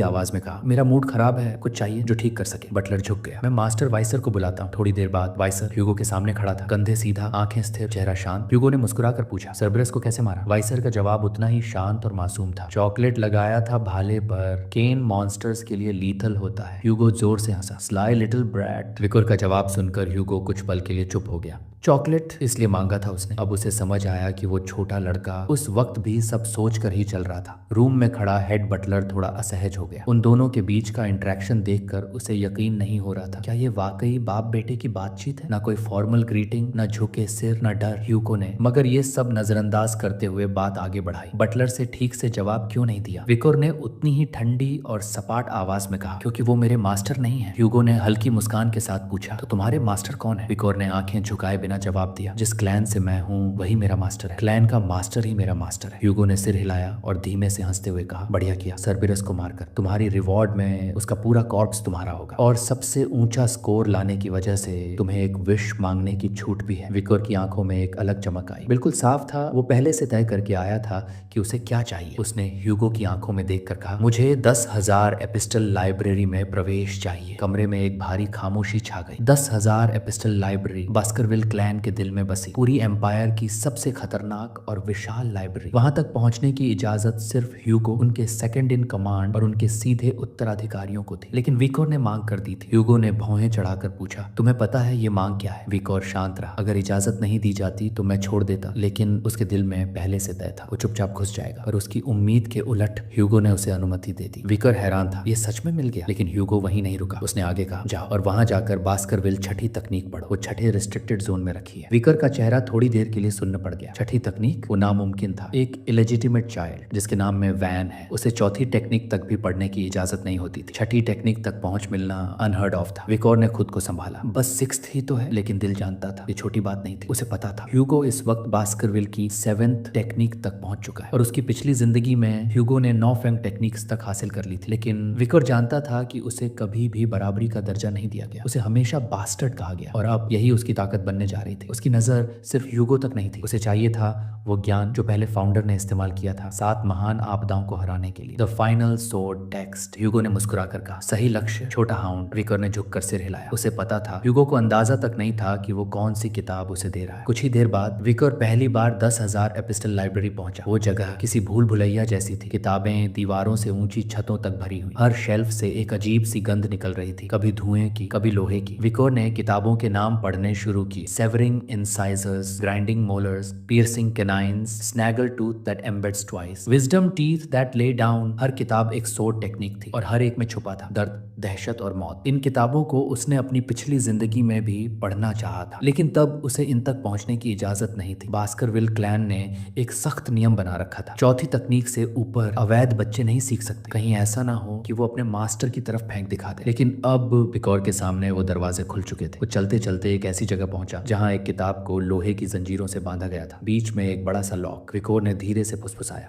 आवाज में कहा, मेरा मूड खराब है, कुछ चाहिए जो ठीक कर सके। बटलर झुक गया। मैं मास्टर वाइसर को बुलाता हूँ। थोड़ी देर बाद वाइसर ह्यूगो के सामने खड़ा था, कंधे सीधा, आंखें स्थिर, चेहरा शांत। ह्यूगो ने मुस्कुराकर पूछा, सर्बरस को कैसे मारा? वाइसर का जवाब उतना ही शांत और मासूम था। चॉकलेट लगाया था भाले पर। केन मॉन्स्टर्स के लिए लीथल होता है। ह्यूगो जोर से हंसा। Sly little brat. विकोर का जवाब सुनकर ह्यूगो कुछ पल के लिए चुप हो गया। चॉकलेट इसलिए मांगा था उसने। अब उसे समझ आया कि वो छोटा लड़का उस वक्त भी सब सोच कर ही चल रहा था। रूम में खड़ा हेड बटलर थोड़ा असहज हो गया। उन दोनों के बीच का इंटरेक्शन देखकर उसे यकीन नहीं हो रहा था। क्या ये वाकई बाप बेटे की बातचीत है? ना कोई फॉर्मल ग्रीटिंग, ना झुके सिर, ना डर। ह्यूगो ने मगर ये सब नजरअंदाज करते हुए बात आगे बढ़ाई। बटलर से ठीक से जवाब क्यों नहीं दिया? विकोर ने उतनी ही ठंडी और सपाट आवाज में कहा, क्योंकि वो मेरे मास्टर नहीं है। ह्यूगो ने हल्की मुस्कान के साथ पूछा, तो तुम्हारे मास्टर कौन है? विकोर ने आंखें झुकाए बिना जवाब दिया, जिस क्लैन से मैं हूँ वही मेरा मास्टर है। क्लैन का मास्टर ही मेरा मास्टर है। ह्यूगो ने सिर हिलाया और धीमे से हंसते हुए कहा, बढ़िया किया सर्बिरस को मारकर। तुम्हारी रिवॉर्ड में उसका पूरा कॉर्प्स तुम्हारा होगा और सबसे ऊंचा स्कोर लाने की वजह से तुम्हें एक विश मांगने की छूट भी है। विकोर की आंखों में एक अलग चमक आई। बिल्कुल साफ था, वो पहले से तय करके आया था कि उसे क्या चाहिए। उसने ह्यूगो की आंखों में देखकर कहा, मुझे 10,000 एपिस्टल लाइब्रेरी में प्रवेश चाहिए। कमरे में एक भारी खामोशी छा गई। 10,000 एपिस्टल लाइब्रेरी बास्करविल क्लैन के दिल में बसी, पूरी एम्पायर की सबसे खतरनाक और विशाल लाइब्रेरी। वहां तक पहुंचने की इजाजत सिर्फ ह्यूगो, उनके सेकंड इन कमांड और उनके सीधे उत्तराधिकारियों को थी। लेकिन विकोर ने मांग कर दी थी। ह्यूगो ने भौहें चढ़ाकर पूछा, तुम्हें पता है ये मांग क्या है? विकोर शांत रहा। अगर इजाजत नहीं दी जाती तो मैं छोड़ देता, लेकिन उसके दिल में पहले से तय था, वो चुपचाप घुस जाएगा। पर उसकी उम्मीद के उलट ह्यूगो ने उसे अनुमति दे दी। विकोर हैरान था, ये सच में मिल गया? लेकिन ह्यूगो वहीं नहीं रुका। उसने आगे कहा, जाओ और वहां जाकर बास्करविल छठी तकनीक पढ़ो। वो छठे रिस्ट्रिक्टेड जोन में रखी है। विकोर का चेहरा थोड़ी देर के लिए सुन्न पड़ गया। छठी तकनीक? वो नामुमकिन था। एक इलेजिटिमेट चाइल्ड जिसके नाम में वैन है, उसे चौथी टेक्निक तक भी पढ़ने की इजाजत नहीं होती थी। छठी टेक्निक तक पहुंच मिलना अनहर्ड ऑफ था। विकोर ने खुद को संभाला। बस सिक्स्थ ही तो है, लेकिन दिल जानता था ये छोटी बात नहीं थी। उसे पता था ह्यूगो इस वक्त बास्करविल की 7th टेक्निक तक पहुंच चुका है और उसकी पिछली जिंदगी में ह्यूगो ने 9 फैंग टेक्निक्स तक हासिल कर ली थी। लेकिन विकोर जानता था कि उसे कभी भी बराबरी का दर्जा नहीं दिया गया। उसे हमेशा बास्टर्ड कहा गया और अब यही उसकी ताकत बनने जा रही थी। उसकी नजर सिर्फ ह्यूगो तक नहीं थी। उसे चाहिए था वो ज्ञान जो पहले फाउंडर ने इस्तेमाल किया था 7 महान आपदाओं को हराने के लिए। The final sword text. Hugo ने मुस्कुराकर कहा, सही लक्ष्य छोटा हाउंड। विकोर ने झुककर सिर हिलाया। उसे पता था, ह्यूगो को अंदाजा तक नहीं था कि वो कौन सी किताब उसे दे रहा है। कुछ ही देर बाद विकोर पहली बार 10,000 एपिस्टल लाइब्रेरी पहुंचा। वो जगह किसी भूल भुलैया जैसी थी। किताबें दीवारों से ऊंची छतों तक भरी हुई। हर शेल्फ से एक अजीब सी गंध निकल रही थी, कभी धुएं की, कभी लोहे की। विकोर ने किताबों के नाम पढ़ने शुरू किए। Severing incisors, grinding molars, piercing canines, snaggle tooth that embeds twice, wisdom teeth that lay down. हर किताब एक सोर्ड टेक्निक थी और हर एक में छुपा था दर्द, दहशत और मौत। इन किताबों को उसने अपनी पिछली जिंदगी में भी पढ़ना चाहा था, लेकिन तब उसे इन तक पहुंचने की इजाजत नहीं थी। बास्करविल क्लैन ने एक सख्त नियम बना रखा था, चौथी तकनीक से ऊपर अवैध बच्चे नहीं सीख सकते। कहीं ऐसा ना हो कि वो अपने मास्टर की तरफ फेंक दिखा दे। लेकिन अब विकोर के सामने वो दरवाजे खुल चुके थे। वो चलते चलते एक ऐसी जगह पहुंचा जहां एक किताब को लोहे की जंजीरों से बांधा गया था। बीच में एक बड़ा सा लॉक। विकोर ने धीरे से फुसफुसाया,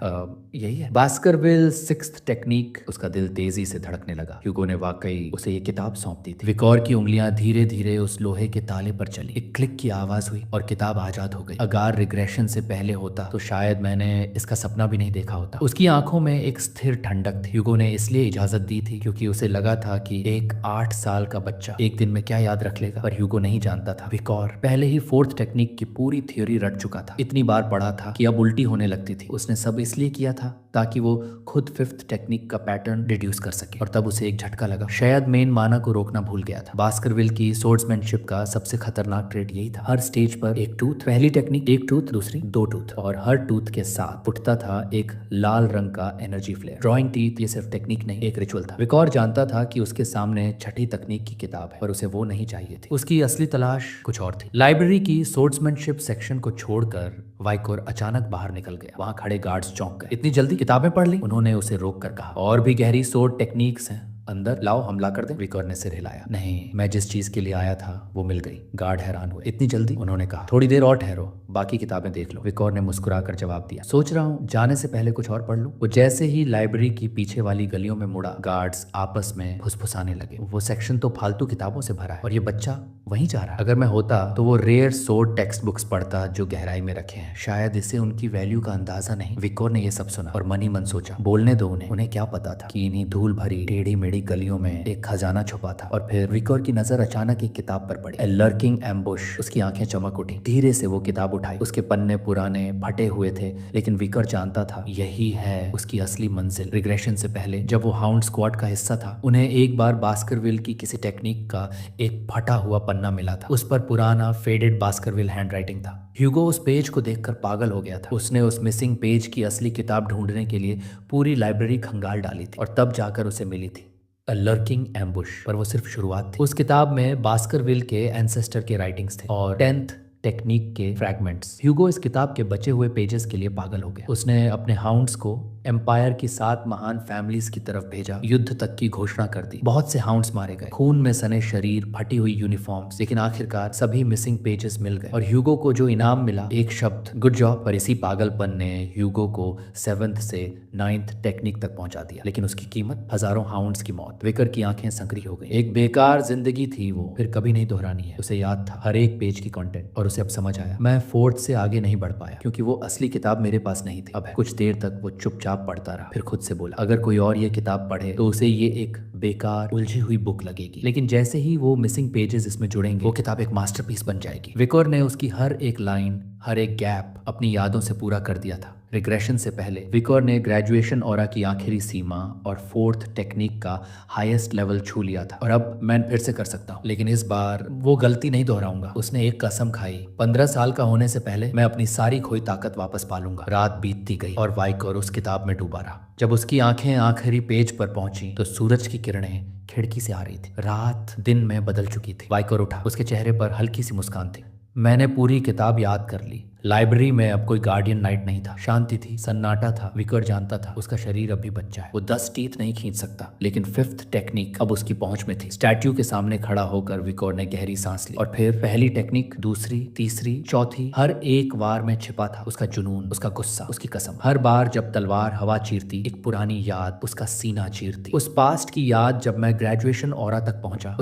यही है बास्करविल 6th टेक्निक। उसका दिल तेजी से धड़कने लगा। ह्यूगो ने वाकई उसे ये किताब सौंप दी थी। विकोर की उंगलियां धीरे धीरे उस लोहे के ताले पर चली। एक क्लिक की आवाज हुई और किताब आजाद हो गई। अगर रिग्रेशन से पहले होता तो शायद मैंने इसका सपना भी नहीं देखा होता। उसकी आंखों में एक स्थिर ठंडक थी। ह्यूगो ने इसलिए इजाजत दी थी क्योंकि उसे लगा था कि एक 8 साल का बच्चा एक दिन में क्या याद रख लेगा। पर ह्यूगो नहीं जानता था, विकोर पहले ही 4th टेक्निक की पूरी थ्योरी रट चुका था। इतनी बार पढ़ा था कि अब उल्टी होने लगती थी। उसने सब इसलिए किया था ताकि वो खुद 5th टेक्निक का पैटर्न रिड्यूस कर सके। और तब उसे एक झटका लगा, शायद मेन माना को रोकना भूल गया था। बास्करविल की सोर्ड्समैनशिप का सबसे खतरनाक ट्रेट यही था। हर स्टेज पर एक टूथ, पहली टेक्निक एक टूथ, दूसरी 2 टूथ, और हर टूथ के साथ उठता था एक लाल रंग का एनर्जी फ्लेयर। ड्रॉइंग टीथ ये सिर्फ टेक्निक नहीं, एक रिचुअल था। विकोर जानता था कि उसके सामने छठी तकनीक की किताब है, पर उसे वो नहीं चाहिए थी। उसकी असली तलाश कुछ और थी। लाइब्रेरी की सोर्ड्समैनशिप सेक्शन को छोड़कर वाइकोर अचानक बाहर निकल गया। वहां खड़े गार्ड्स चौंक गए। इतनी जल्दी किताबें पढ़ ली? उन्होंने उसे रोक कर कहा। और भी गहरी सोर्ड टेक्निक्स हैं, अंदर लाओ, हमला कर दे। विकोर ने सिर हिलाया। नहीं, मैं जिस चीज के लिए आया था वो मिल गई। गार्ड हैरान हुए। इतनी जल्दी? उन्होंने कहा। थोड़ी देर और ठहरो, बाकी किताबें देख लो। विकोर ने मुस्कुराकर जवाब दिया। सोच रहा हूँ जाने से पहले कुछ और पढ़ लूं। वो जैसे ही लाइब्रेरी की पीछे वाली गलियों में मुड़ा, गार्ड्स आपस में फुसफुसाने लगे। वो सेक्शन तो फालतू किताबों से भरा है और ये बच्चा वहीं जा रहा है। अगर मैं होता तो वो रेयर सोर्ड टेक्स्ट बुक्स पढ़ता जो गहराई में रखे हैं। शायद इससे उनकी वैल्यू का अंदाजा नहीं। विकोर ने ये सब सुना और मनी मन सोचा, बोलने दो उन्हें क्या पता था कि इन्हीं धूल भरी टेढ़ी मेढ़ी गलियों में एक खजाना छुपा था। और फिर विकोर की नजर अचानक एक किताब पर पड़ी, ए लर्किंग एम्बुश। उसकी आंखें चमक उठी। धीरे से वो किताब उठाई। उसके पन्ने पुराने फटे हुए थे, लेकिन विकोर जानता था यही है उसकी असली मंजिल। रिग्रेशन से पहले जब वो हाउंड स्क्वाड का हिस्सा था, उन्हें एक बार बास्करविल की किसी टेक्निक का एक फटा हुआ पन्ना मिला था। उस पर पुराना फेडेड बास्करविल हैंडराइटिंग था। ह्यूगो उस पेज को देखकर पागल हो गया था। उसने उस मिसिंग पेज की असली किताब ढूंढने के लिए पूरी लाइब्रेरी खंगाल डाली थी और तब जाकर उसे मिली थी, अ लर्किंग एम्बुश। पर वो सिर्फ शुरुआत थी। उस किताब में बास्करविल के एंसेस्टर के राइटिंग्स थे और 10th टेक्निक के फ्रैगमेंट्स। ह्यूगो इस किताब के बचे हुए पेजेस के लिए पागल हो गया। उसने अपने हाउंड्स को एम्पायर की 7 महान फैमिलीज की तरफ भेजा, युद्ध तक की घोषणा कर दी। बहुत से हाउंड्स मारे गए, खून में सने शरीर, फटी हुई यूनिफॉर्म्स, लेकिन आखिरकार सभी मिसिंग पेजेस मिल गए। और ह्यूगो को जो इनाम मिला, एक शब्द, गुड जॉब। पर इसी पागलपन ने ह्यूगो को 7th से 9th टेक्निक तक पहुंचा दिया, लेकिन उसकी कीमत हजारों हाउंड्स की मौत। विकर की आंखें संकरी हो गई। एक बेकार जिंदगी थी वो, फिर कभी नहीं दोहरानी है। उसे याद था हर एक पेज की कंटेंट और उसे अब समझ आया, मैं 4th से आगे नहीं बढ़ पाया क्योंकि वो असली किताब मेरे पास नहीं थी। अब कुछ देर तक वो चुपचाप पढ़ता रहा, फिर खुद से बोला, अगर कोई और ये किताब पढ़े तो उसे ये एक बेकार उलझी हुई बुक लगेगी, लेकिन जैसे ही वो मिसिंग पेजेस इसमें जुड़ेंगे वो किताब एक मास्टरपीस बन जाएगी। विकोर ने उसकी हर एक लाइन, हर एक गैप अपनी यादों से पूरा कर दिया था। रिग्रेशन से पहले विकोर ने ग्रेजुएशन ऑरा की आखिरी सीमा और 4th टेक्निक का हाईएस्ट लेवल छू लिया था और अब मैं फिर से कर सकता हूँ, लेकिन इस बार वो गलती नहीं दोहराऊंगा। उसने एक कसम खाई, 15 साल का होने से पहले मैं अपनी सारी खोई ताकत वापस पालूंगा। रात बीतती गई और वाइकोर उस किताब में डूबा रहा। जब उसकी आंखें आखिरी पेज पर पहुंची तो सूरज की किरणें खिड़की से आ रही थी। रात दिन में बदल चुकी थी। वाइकोर उठा, उसके चेहरे पर हल्की सी मुस्कान थी। मैंने पूरी किताब याद कर ली। लाइब्रेरी में अब कोई गार्डियन नाइट नहीं था, शांति थी, सन्नाटा था। विकर जानता था उसका शरीर अभी बच्चा है, वो 10 टीथ नहीं खींच सकता, लेकिन 5th टेक्निक अब उसकी पहुंच में थी। स्टैच्यू के सामने खड़ा होकर विकोर ने गहरी सांस ली और फिर पहली टेक्निक, दूसरी, तीसरी, चौथी, हर एक वार में छिपा था उसका जुनून, उसका गुस्सा, उसकी कसम। हर बार जब तलवार हवा चीरती, एक पुरानी याद उसका सीना चीरती। उस पास्ट की याद, जब मैं ग्रेजुएशन ऑरा तक पहुंचा,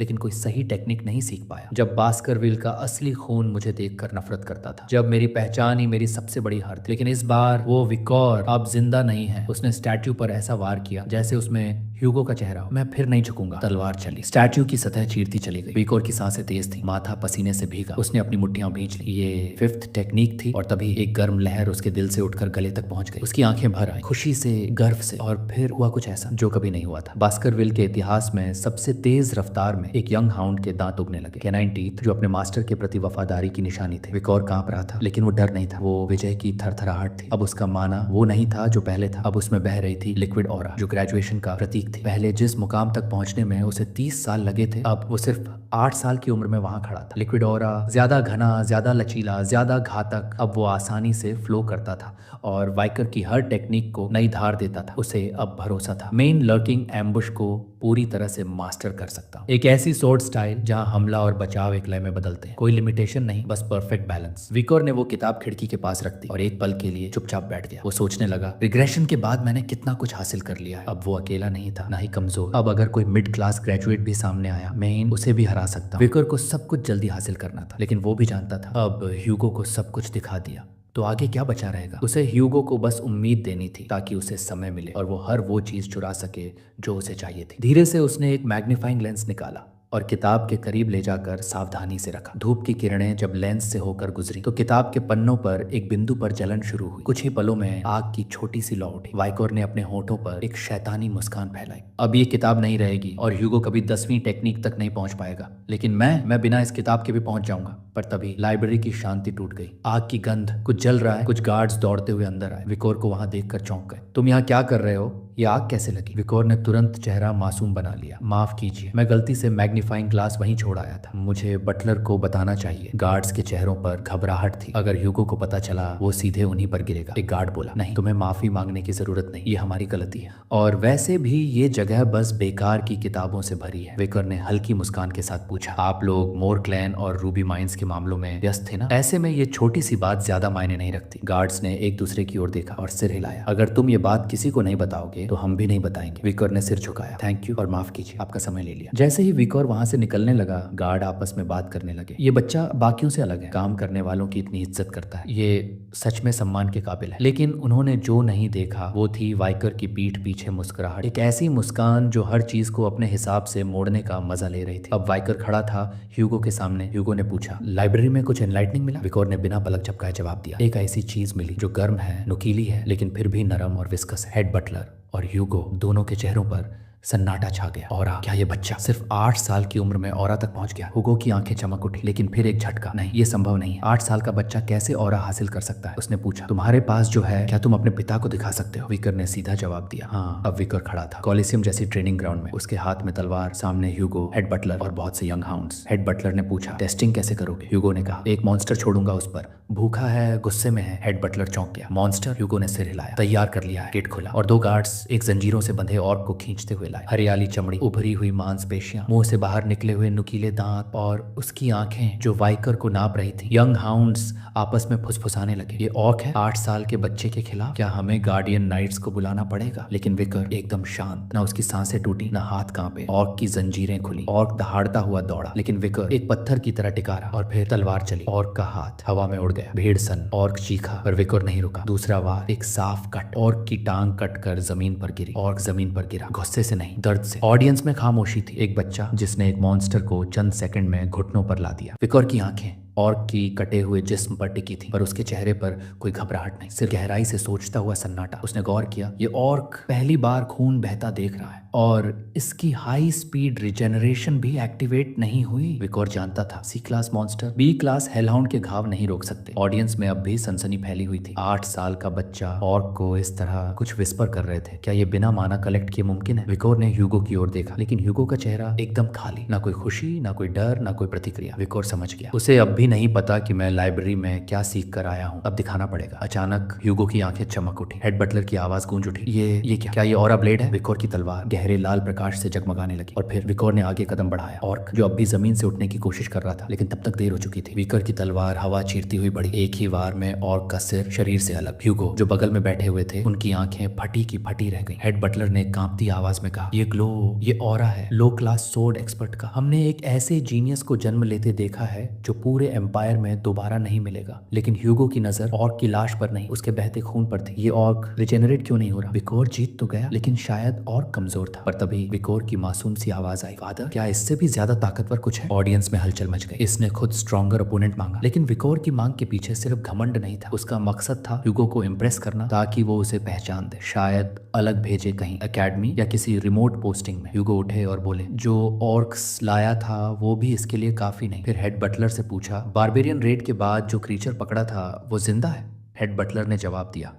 लेकिन कोई सही टेक्निक नहीं सीख पाया। जब बास्करविल का असली खून मुझे देखकर नफरत करता था, जब मेरी पहचान ही मेरी सबसे बड़ी हार थी। लेकिन इस बार वो विकोर अब जिंदा नहीं है। उसने स्टैच्यू पर ऐसा वार किया जैसे उसमें ह्यूगो का चेहरा हो। मैं फिर नहीं झुकूंगा। तलवार चली, स्टैच्यू की सतह चीरती चली गई। विकोर की सांसें तेज थी, माथा पसीने से भीगा। उसने अपनी मुट्ठियां भींच ली। ये 5th टेक्निक थी और तभी एक गर्म लहर उसके दिल से उठकर गले तक पहुंच गई। उसकी आंखें भर आई, खुशी से, गर्व से। और फिर हुआ कुछ ऐसा जो कभी नहीं हुआ था। बास्करविल के इतिहास में सबसे तेज रफ्तार में एक यंग हाउंड के दांत उगने लगे। कैनाइन टीथ, जो अपने मास्टर के प्रति वफादारी की निशानी थे। विकोर कांप रहा था, लेकिन वो डर नहीं था, वो विजय की थरथराहट थी। अब उसका माना वो नहीं था जो पहले था। अब उसमें बह रही थी लिक्विड ऑरा, जो ग्रेजुएशन का प्रतीक थी। पहले जिस मुकाम तक पहुंचने में उसे 30 साल लगे थे, अब वो सिर्फ 8 साल की उम्र में वहां खड़ा था। लिक्विड ऑरा ज्यादा घना, ज्यादा लचीला, ज्यादा घातक। अब वो आसानी से फ्लो करता था और वाइकर की हर टेक्निक को नई धार देता था। उसे अब भरोसा था, मेन लर्किंग एम्बुश को पूरी तरह से मास्टर कर सकता। एक ऐसी सोर्ड स्टाइल जहां हमला और बचाव एक लय में बदलते हैं, कोई लिमिटेशन नहीं, बस परफेक्ट बैलेंस। विकोर ने वो किताब खिड़की के पास रख दी और एक पल के लिए चुपचाप बैठ गया। वो सोचने लगा, रिग्रेशन के बाद मैंने कितना कुछ हासिल कर लिया है। अब वो अकेला नहीं था, ना ही कमजोर। अब अगर कोई मिड क्लास ग्रेजुएट भी सामने आया, मैं उसे भी हरा सकता। विकोर को सब कुछ जल्दी हासिल करना था, लेकिन वो भी जानता था अब ह्यूगो को सब कुछ दिखा दिया तो आगे क्या बचा रहेगा। उसे ह्यूगो को बस उम्मीद देनी थी ताकि उसे समय मिले और वो हर वो चीज चुरा सके जो उसे चाहिए थी। धीरे से उसने एक मैग्नीफाइंग लेंस निकाला और किताब के करीब ले जाकर सावधानी से रखा। धूप की किरणें जब लेंस से होकर गुजरी तो किताब के पन्नों पर एक बिंदु पर जलन शुरू हुई। कुछ ही पलों में आग की छोटी सी लौ उठी। वाइकोर ने अपने होठों पर एक शैतानी मुस्कान फैलाई। अब ये किताब नहीं रहेगी और ह्यूगो कभी 10वीं टेक्निक तक नहीं पहुंच पाएगा, लेकिन मैं बिना इस किताब के भी पहुंच जाऊंगा। पर तभी लाइब्रेरी की शांति टूट गई। आग की गंध, कुछ जल रहा है। कुछ गार्ड्स दौड़ते हुए अंदर आए। विकोर को वहां देखकर चौंक गए। तुम यहाँ क्या कर रहे हो? ये आग कैसे लगी? विकोर ने तुरंत चेहरा मासूम बना लिया। माफ कीजिए, मैं गलती से मैग्नीफाइंग ग्लास वहीं छोड़ आया था। मुझे बटलर को बताना चाहिए। गार्ड्स के चेहरों पर घबराहट थी। अगर ह्यूगो को पता चला वो सीधे उन्हीं पर गिरेगा। एक गार्ड बोला, नहीं, तुम्हें माफी मांगने की जरूरत नहीं, ये हमारी गलती है। और वैसे भी ये जगह बस बेकार की किताबों से भरी है। विकर ने हल्की मुस्कान के साथ पूछा, आप लोग मोर क्लैन और रूबी माइंस के मामलों में व्यस्त थे ना? ऐसे में ये छोटी सी बात ज्यादा मायने नहीं रखती। गार्ड्स ने एक दूसरे की ओर देखा और सिर हिलाया। अगर तुम ये बात किसी को नहीं बताओगे तो हम भी नहीं बताएंगे। विकर ने सिर झुकाया। थैंक यू और माफ कीजिए, आपका समय ले लिया। जैसे ही विकर वहां से निकलने लगा, गार्ड आपस में बात करने लगे। ये बच्चा बाकियों से अलग है, काम करने वालों की इतनी इज्जत करता है, ये सच में सम्मान के काबिल है। लेकिन उन्होंने जो नहीं देखा वो थी वाइकर की पीठ पीछे मुस्कुराहट, एक ऐसी मुस्कान जो हर चीज को अपने हिसाब से मोड़ने का मजा ले रही थी। अब वाइकर खड़ा था ह्यूगो के सामने। ह्यूगो ने पूछा, लाइब्रेरी में कुछ एनलाइटनिंग मिला? विकोर ने बिना पलक झपकाए जवाब दिया, एक ऐसी चीज मिली जो गर्म है, नुकीली है, लेकिन फिर भी नरम और विस्कस है। हेड बटलर और ह्यूगो दोनों के चेहरों पर सन्नाटा छा गया। और क्या ये बच्चा सिर्फ 8 साल की उम्र में औरा तक पहुंच गया? ह्यूगो की आंखें चमक उठी, लेकिन फिर एक झटका, नहीं, ये संभव नहीं है। 8 साल का बच्चा कैसे औरा हासिल कर सकता है? उसने पूछा, तुम्हारे पास जो है क्या तुम अपने पिता को दिखा सकते हो? विकर ने सीधा जवाब दिया, हाँ। अब विकर खड़ा था कॉलिसियम जैसी ट्रेनिंग ग्राउंड में, उसके हाथ में तलवार, सामने ह्यूगो, हेड बटलर और बहुत से यंग हाउंड्स। हेड बटलर ने पूछा, टेस्टिंग कैसे करोगे? ह्यूगो ने कहा, एक मॉन्स्टर छोड़ूंगा उस पर, भूखा है, गुस्से में है। हेड बटलर चौंक गया। मॉन्स्टर? ह्यूगो ने सिर हिलाया। तैयार कर लिया है। गेट खुला और 2 गार्ड्स एक जंजीरों से बंधे ऑर्क को खींचते हुए लाए। हरियाली चमड़ी, उभरी हुई मांसपेशियां, मुंह से बाहर निकले हुए नुकीले दांत और उसकी आंखें जो वाइकर को नाप रही थी। यंग हाउंड्स आपस में फुसफुसाने लगे, ये ऑर्क है 8 साल के बच्चे के खिलाफ? क्या हमें गार्डियन नाइट्स को बुलाना पड़ेगा? लेकिन विकर एकदम शांत, ना उसकी सांसें टूटी, ना हाथ कांपे। ऑर्क की जंजीरें खुली, ऑर्क दहाड़ता हुआ दौड़ा, लेकिन विकर एक पत्थर की तरह टिका रहा। और फिर तलवार चली, ऑर्क का हाथ हवा में उड़ गया। भीड़ सन, ऑर्क चीखा, पर विकर नहीं रुका। दूसरा वार, एक साफ कट, ऑर्क की टांग कट कर जमीन पर गिरी। ऑर्क जमीन पर गिरा, गुस्से से नहीं, दर्द से। ऑडियंस में खामोशी थी। एक बच्चा जिसने एक मॉन्स्टर को चंद सेकंड में घुटनों पर ला दिया। विकर की आंखें ऑर्क की कटे हुए जिस्म पर टिकी थी, पर उसके चेहरे पर कोई घबराहट नहीं, सिर्फ गहराई से सोचता हुआ सन्नाटा। उसने गौर किया, ये ऑर्क पहली बार खून बहता देख रहा है और इसकी हाई स्पीड रिजेनरेशन भी एक्टिवेट नहीं हुई। विकोर जानता था सी क्लास मॉन्स्टर बी क्लास हेलहाउंड के घाव नहीं रोक सकते। ऑडियंस में अब भी सनसनी फैली हुई थी। 8 साल का बच्चा ऑर्क को इस तरह कुछ विस्पर कर रहे थे। क्या ये बिना माना कलेक्ट किए मुमकिन है? विकोर ने ह्यूगो की ओर देखा, लेकिन ह्यूगो का चेहरा एकदम खाली, ना कोई खुशी, ना कोई डर, ना कोई प्रतिक्रिया। विकोर समझ गया, उसे अब भी नहीं पता कि मैं लाइब्रेरी में क्या सीख कर आया हूँ, अब दिखाना पड़ेगा। अचानक ह्यूगो की आंखें चमक उठी। हेड बटलर की आवाज गूंज उठी, ये क्या ये ऑरा ब्लेड है? विकोर की तलवार गहरे लाल प्रकाश से जगमगाने लगी और फिर विकोर ने आगे कदम बढ़ाया। ऑर्क जो अब भी जमीन से उठने की कोशिश कर रहा था, लेकिन तब तक देर हो चुकी थी। विकर की तलवार हवा चीरती हुई बढ़ी। एक ही वार में ऑर्क का सिर शरीर से अलग। ह्यूगो जो बगल में बैठे हुए थे, उनकी आंखें फटी की फटी रह गई। हेड बटलर ने कांपती आवाज में कहा, ये ग्लो, ये ऑरा है लो क्लास सोर्ड एक्सपर्ट का। हमने एक ऐसे जीनियस को जन्म लेते देखा है जो पूरे एम्पायर में दोबारा नहीं मिलेगा। लेकिन ह्यूगो की नजर ऑर्क की लाश पर नहीं, उसके बहते खून पर थी। ये ऑर्क रिजेनरेट क्यों नहीं हो रहा? विकोर जीत तो गया, लेकिन शायद और कमजोर था। पर तभी विकोर की मासूम सी आवाज आई, फादर, क्या इससे भी ज्यादा ताकतवर कुछ है? ऑडियंस में हलचल मच गई। इसने खुद स्ट्रॉन्गर ओपोनेंट मांगा, लेकिन विकोर की मांग के पीछे सिर्फ घमंड नहीं था। उसका मकसद था ह्यूगो को इम्प्रेस करना, ताकि वो उसे पहचान दे, शायद अलग भेजे कहीं एकेडमी या किसी रिमोट पोस्टिंग में। ह्यूगो उठे और बोले, जो ऑर्क्स लाया था वो भी इसके लिए काफी नहीं। फिर हेड बटलर से पूछा, बारबेरियन रेड के बाद जो क्रीचर पकड़ा था वो जिंदा है? हेड बटलर ने जवाब दिया,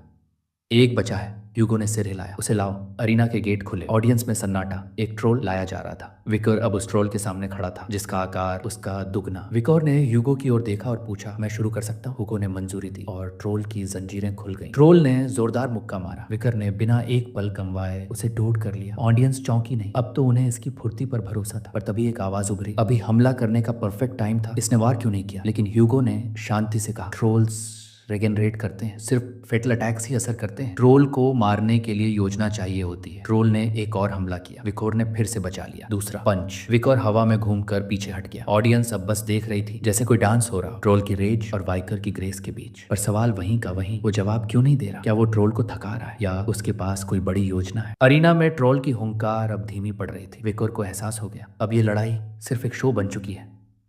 एक बचा है। ह्यूगो ने सिर हिलाया, उसे लाओ। अरीना के गेट खुले। ऑडियंस में सन्नाटा। एक ट्रोल लाया जा रहा था। विकोर अब उस ट्रोल के सामने खड़ा था, जिसका आकार उसका दुगना। विकोर ने ह्यूगो की ओर देखा और पूछा, मैं शुरू कर सकता हूँ? ह्यूगो ने मंजूरी दी और ट्रोल की जंजीरें खुल गईं। ट्रोल ने जोरदार मुक्का मारा। विकर ने बिना एक पल गंवाए उसे डोट कर लिया। ऑडियंस चौंकी नहीं, अब तो उन्हें इसकी फुर्ती पर भरोसा था। पर तभी एक आवाज उभरी, अभी हमला करने का परफेक्ट टाइम था, इसने वार क्यों नहीं किया? लेकिन ह्यूगो ने शांति से कहा, ट्रोल्स रेगेनरेट करते हैं, सिर्फ फेटल अटैक्स ही असर करते हैं। ट्रोल को मारने के लिए योजना चाहिए होती है। ट्रोल ने एक और हमला किया। विकोर ने फिर से बचा लिया। दूसरा पंच। विकोर हवा में घूमकर पीछे हट गया। ऑडियंस अब बस देख रही थी, जैसे कोई डांस हो रहा, ट्रोल की रेज और वाइकर की ग्रेस के बीच। पर सवाल वहीं का वहीं, वो जवाब क्यों नहीं दे रहा? क्या वो ट्रोल को थका रहा है या उसके पास कोई बड़ी योजना है? अरीना में ट्रोल की हुंकार अब धीमी पड़ रही थी। विकोर को एहसास हो गया, अब ये लड़ाई सिर्फ एक शो बन चुकी है।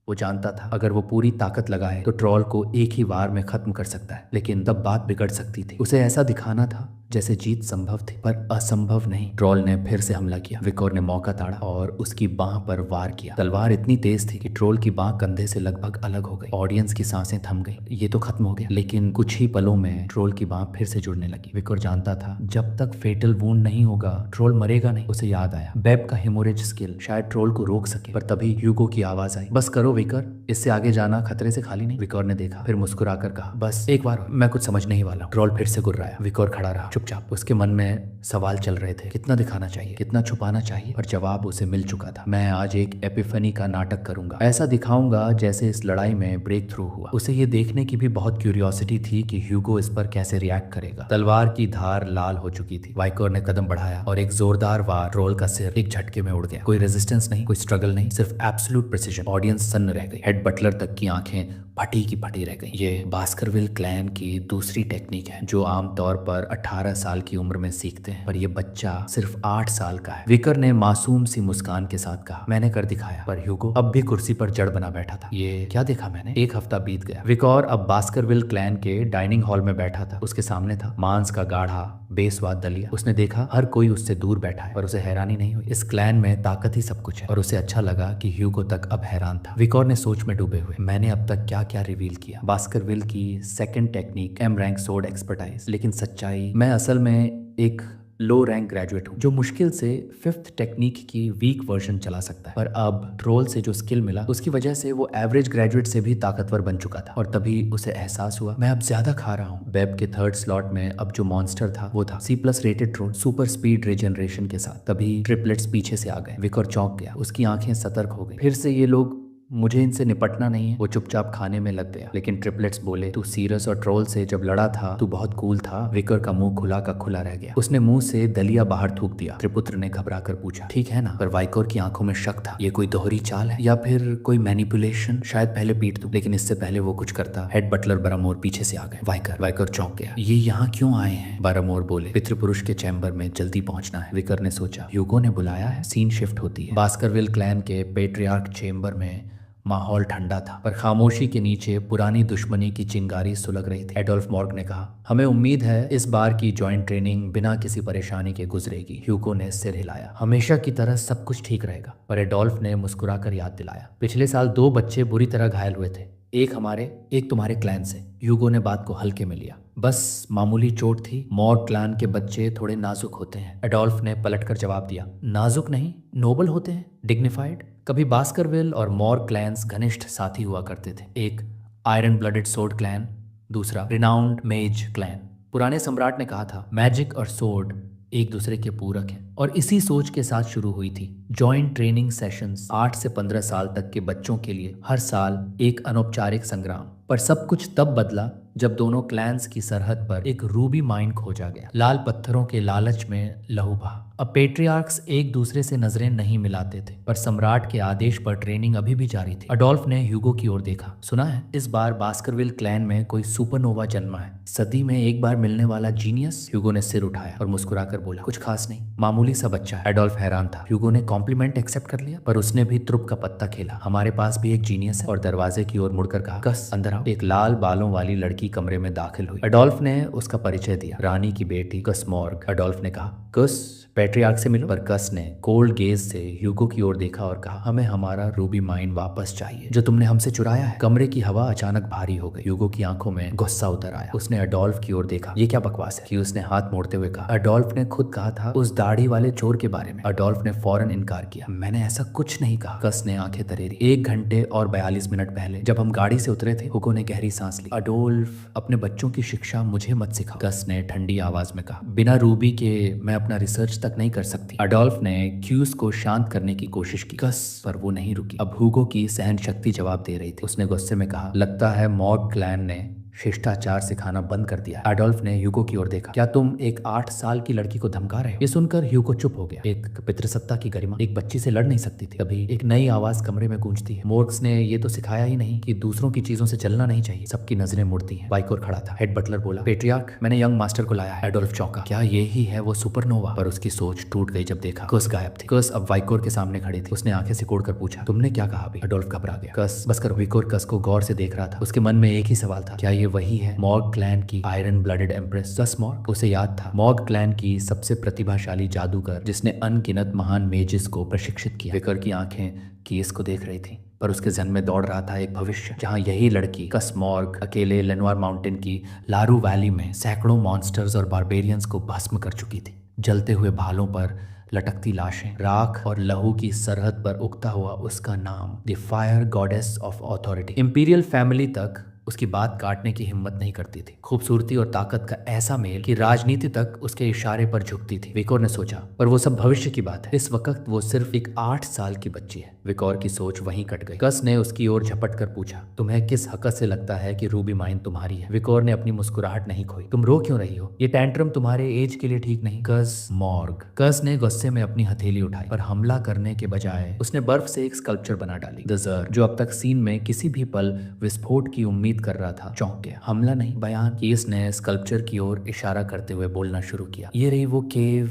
वो जानता था अगर वो पूरी ताकत लगाए तो ट्रोल को एक ही वार में खत्म कर सकता है, लेकिन तब बात बिगड़ सकती थी। उसे ऐसा दिखाना था जैसे जीत संभव थी पर असंभव नहीं। ट्रोल ने फिर से हमला किया। विकोर ने मौका ताड़ा और उसकी बाह पर वार किया। तलवार इतनी तेज थी कि ट्रोल की बाह कंधे से लगभग अलग हो गई। ऑडियंस की सांसें थम गई। ये तो खत्म हो गया, लेकिन कुछ ही पलों में ट्रोल की बाह फिर से जुड़ने लगी। विकोर जानता था जब तक फेटल वुंड नहीं होगा ट्रोल मरेगा नहीं। उसे याद आया बेब का हेमोरेज स्किल शायद ट्रोल को रोक सके। पर तभी ह्यूगो की आवाज आई, बस करो विकर, इससे आगे जाना खतरे से खाली नहीं। विकोर ने देखा, फिर मुस्कुराकर कहा, बस एक बार, मैं कुछ समझने ही वाला हूं। ट्रोल फिर से गुर्राया। विकोर खड़ा रहा चुपचाप। उसके मन में सवाल चल रहे थे, कितना दिखाना चाहिए, कितना छुपाना चाहिए। और जवाब उसे मिल चुका था। मैं आज एक एपिफनी का नाटक करूंगा। ऐसा दिखाऊंगा जैसे इस लड़ाई में ब्रेक थ्रू हुआ। उसे ये देखने की भी बहुत क्यूरियोसिटी थी कि ह्यूगो इस पर कैसे रिएक्ट करेगा। तलवार की धार लाल हो चुकी थी। वाइकोर ने कदम बढ़ाया और एक जोरदार वार। ट्रोल का सिर एक झटके में उड़ गया। कोई रेजिस्टेंस नहीं, कोई स्ट्रगल नहीं, सिर्फ एब्सोल्यूट प्रिसिजन। ऑडियंस सन्न रह गई। हेड बटलर तक की आंखें फटी की फटी रह गई। ये बास्करविल क्लैन की दूसरी टेक्निक है जो आमतौर पर 18 साल की उम्र में सीखते हैं, पर ये बच्चा सिर्फ 8 साल का है। विकर ने मासूम सी मुस्कान के साथ कहा, मैंने कर दिखाया। पर ह्यूगो अब भी कुर्सी पर जड़ बना बैठा था। ये क्या देखा मैंने? एक हफ्ता बीत गया। विकोर अब बास्करविल क्लैन के डाइनिंग हॉल में बैठा था। उसके सामने था मांस का गाढ़ा बेस्वाद दलिया। उसने देखा हर कोई उससे दूर बैठा है, पर उसे हैरानी नहीं हुई। इस क्लैन में ताकत ही सब कुछ है। और उसे अच्छा लगा कि ह्यूगो तक अब हैरान था। विकोर ने सोच में डूबे हुए, मैंने अब तक क्या क्या रिवील किया। बास्करविल की second technique, M rank sword expertise. लेकिन सच्चाई, मैं असल में एक लो रैंक ग्रेजुएट हूँ जो मुश्किल से 5th टेक्निक की वीक वर्जन चला सकता है। पर अब ट्रोल से जो स्किल मिला उसकी वजह से वो एवरेज ग्रेजुएट से भी ताकतवर बन चुका था। और तभी उसे एहसास हुआ, मैं अब ज्यादा खा रहा हूँ। वेब के 3rd स्लॉट में अब जो मॉन्स्टर था वो था C+ rated troll, super speed regeneration के साथ। तभी ट्रिपलेट्स पीछे से आ गए। विकोर चौंक गया। उसकी आंखें सतर्क हो गई। फिर से ये लोग, मुझे इनसे निपटना नहीं है। वो चुपचाप खाने में लग गया। लेकिन ट्रिपलेट्स बोले, तू सीरस और ट्रोल से जब लड़ा था तू बहुत कूल था। विकर का मुंह खुला का खुला रह गया। उसने मुंह से दलिया बाहर थूक दिया। त्रिपुत्र ने घबरा कर पूछा, ठीक है ना? पर वाइकोर की आंखों में शक था। ये कोई दोहरी चाल है या फिर कोई मैनिपुलेशन? शायद पहले पीट दूं, लेकिन इससे पहले वो कुछ करता। हेड बटलर बारामोर पीछे से आ गए। वाइकर चौंक गया। ये यहाँ क्यों आए हैं? बारामोर बोले, पितृपुरुष के चैम्बर में जल्दी पहुंचना है। विकर ने सोचा, ह्यूगो ने बुलाया है। सीन शिफ्ट होती है। बास्करविल क्लैन के पेट्रियार्क चेम्बर में माहौल ठंडा था, पर खामोशी के नीचे पुरानी दुश्मनी की चिंगारी सुलग रही थी। एडोल्फ मॉर्ग ने कहा, हमें उम्मीद है इस बार की जॉइंट ट्रेनिंग बिना किसी परेशानी के गुजरेगी। ह्यूगो ने सिर हिलाया। हमेशा की तरह सब कुछ ठीक रहेगा। पर एडोल्फ ने मुस्कुराकर याद दिलाया, पिछले साल 2 बच्चे बुरी तरह घायल हुए थे, एक हमारे एक तुम्हारे क्लैन से। ह्यूगो ने बात को हल्के में लिया, बस मामूली चोट थी। मॉर्ग क्लैन के बच्चे थोड़े नाजुक होते हैं। एडोल्फ ने पलटकर जवाब दिया, नाजुक नहीं, नोबल होते हैं, डिग्निफाइड। कभी बास्करविल और मॉर्ग क्लैन्स घनिष्ठ साथी हुआ करते थे। एक आयरन ब्लडेड सोर्ड क्लैन, दूसरा रिनाउंड मेज क्लैन। पुराने सम्राट ने कहा था, मैजिक और सोर्ड एक दूसरे के पूरक हैं। और इसी सोच के साथ शुरू हुई थी जॉइंट ट्रेनिंग सेशंस। 8 से 15 साल तक के बच्चों के लिए हर साल एक अनौपचारिक संग्राम। पर सब कुछ तब बदला जब दोनों क्लैन्स की सरहद पर एक रूबी माइन खोजा गया। लाल पत्थरों के लालच में लहू बहा। अब पेट्रियार्क्स एक दूसरे से नजरें नहीं मिलाते थे, पर सम्राट के आदेश पर ट्रेनिंग अभी भी जारी थी। अडोल्फ ने ह्यूगो की ओर देखा, सुना है इस बार बास्करविल क्लैन में कोई सुपरनोवा जन्मा है, सदी में एक बार मिलने वाला जीनियस। ह्यूगो ने सिर उठाया और मुस्कुराकर बोला, कुछ खास नहीं, मामूली सा बच्चा है। एडोल्फ हैरान था। ह्यूगो ने कॉम्प्लीमेंट एक्सेप्ट कर लिया, पर उसने भी त्रुप का पत्ता खेला। हमारे पास भी एक जीनियस है। और दरवाजे की ओर मुड़कर कहा, कस अंदर आओ। एक लाल बालों वाली लड़की कमरे में दाखिल हुई। एडोल्फ ने उसका परिचय दिया, रानी की बेटी कस मॉर्ग। एडोल्फ ने कहा, कस पेट्रियार्क से मिलो। पर कस ने कोल्ड गेज से ह्यूगो की ओर देखा और कहा, हमें हमारा रूबी माइन वापस चाहिए जो तुमने हमसे चुराया है। कमरे की हवा अचानक भारी हो गई। ह्यूगो की आंखों में गुस्सा उतर आया। उसने एडोल्फ की ओर देखा, ये क्या बकवास है? कि उसने हाथ मोड़ते हुए कहा, एडोल्फ ने खुद कहा था उस दाढ़ी वाले चोर के बारे में। एडोल्फ ने फौरन इनकार किया, मैंने ऐसा कुछ नहीं कहा। कस ने आंखें तरेरी। 1 घंटे और 42 मिनट पहले जब हम गाड़ी से उतरे थे। ह्यूगो ने गहरी सांस ली। एडोल्फ, अपने बच्चों की शिक्षा मुझे मत सिखाओ, कस ने ठंडी आवाज में कहा। बिना रूबी के मैं अपना रिसर्च तक नहीं कर सकती। एडोल्फ ने क्यूज को शांत करने की कोशिश की, कस, पर वो नहीं रुकी। अब ह्यूगो की सहन शक्ति जवाब दे रही थी। उसने गुस्से में कहा, लगता है मॉर्ग क्लैन ने शिष्टाचार सिखाना बंद कर दिया। एडोल्फ ने ह्यूगो की ओर देखा, क्या तुम एक 8 साल की लड़की को धमका रहे हो? ये सुनकर ह्यूगो चुप हो गया। एक पितृसत्ता की गरिमा एक बच्ची से लड़ नहीं सकती थी। तभी एक नई आवाज कमरे में गूंजती है, मॉर्ग्स ने ये तो सिखाया ही नहीं कि दूसरों की चीजों से चलना नहीं चाहिए। सबकी नजरें मुड़ती हैं। वाइकोर खड़ा था। हेड बटलर बोला, पेट्रियार्क, मैंने यंग मास्टर को लाया है। एडोल्फ चौंका, क्या ये ही है वो सुपरनोवा? पर उसकी सोच टूट गई जब देखा कस गायब थी। कस अब वाइकोर के सामने खड़ी थी। उसने आंखें सिकोड़कर पूछा, तुमने क्या कहा अभी? एडोल्फ घबरा गया। कस बस कर। वाइकोर कस को गौर से देख रहा था। उसके मन में एक ही सवाल था, क्या ये वही है मॉर्ग क्लैन की आयरन ब्लडेड एम्प्रेस कस मॉर्ग। उसे याद था मॉर्ग क्लैन की सबसे प्रतिभाशाली जादूगर जिसने अनगिनत महान मेजिस को प्रशिक्षित किया। विकर की आंखें केस को देख रही थी, पर उसके जहन में दौड़ रहा था एक भविष्य जहां यही लड़की कस मॉर्ग अकेले लेनवार माउंटेन की लारू वैली में सैकड़ों मॉन्स्टर्स और बारबेरियंस को भस्म कर चुकी थी। जलते हुए भालों पर लटकती लाशें, राख और लहू की सरहद पर उगता हुआ उसका नाम, the fire goddess of authority. Imperial family तक उसकी बात काटने की हिम्मत नहीं करती थी। खूबसूरती और ताकत का ऐसा मेल कि राजनीति तक उसके इशारे पर झुकती थी। विकोर ने सोचा, पर वो सब भविष्य की बात है। इस वक्त वो सिर्फ एक 8 साल की बच्ची है। विकोर की सोच वहीं कट गई। कस ने उसकी ओर झपट कर पूछा, तुम्हें किस हकत से लगता है कि रूबी माइन तुम्हारी है? विकोर ने अपनी मुस्कुराहट नहीं खोई। तुम रो क्यों रही हो? ये टैंट्रम तुम्हारे एज के लिए ठीक नहीं। कस मॉर्ग। कस ने गुस्से में अपनी हथेली उठाई, पर हमला करने के बजाय उसने बर्फ से एक स्कल्पचर बना डाली। द ज़र, जो अब तक सीन में किसी भी पल विस्फोट की उम्मीद कर रहा था, चौंक गया। हमला नहीं, बयान। कीस ने स्कल्पचर की ओर इशारा करते हुए बोलना शुरू किया, ये रही वो केव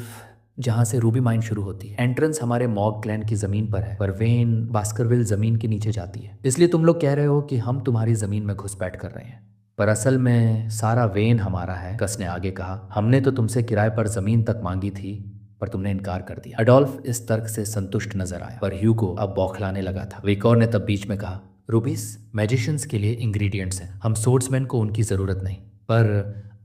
जहां से रूबी माइन शुरू होती है। एंट्रेंस हमारे मॉर्ग क्लैन की जमीन पर है, पर वेन बास्करविल जमीन के नीचे जाती है। इसलिए तुम लोग कह रहे हो कि हम तुम्हारी जमीन में घुसपैठ कर रहे हैं, पर असल में सारा वेन हमारा है। कस ने आगे कहा, हमने तो तुमसे किराए पर जमीन तक मांगी थी, पर तुमने इनकार कर दिया। अडोल्फ इस तर्क से संतुष्ट नजर आया, पर ह्यूगो अब बौखलाने लगा था। विकोर ने तब बीच में कहा, रूबीस मैजिशियंस के लिए इंग्रेडिएंट्स हैं, हम सोर्ट्समैन को उनकी जरूरत नहीं, पर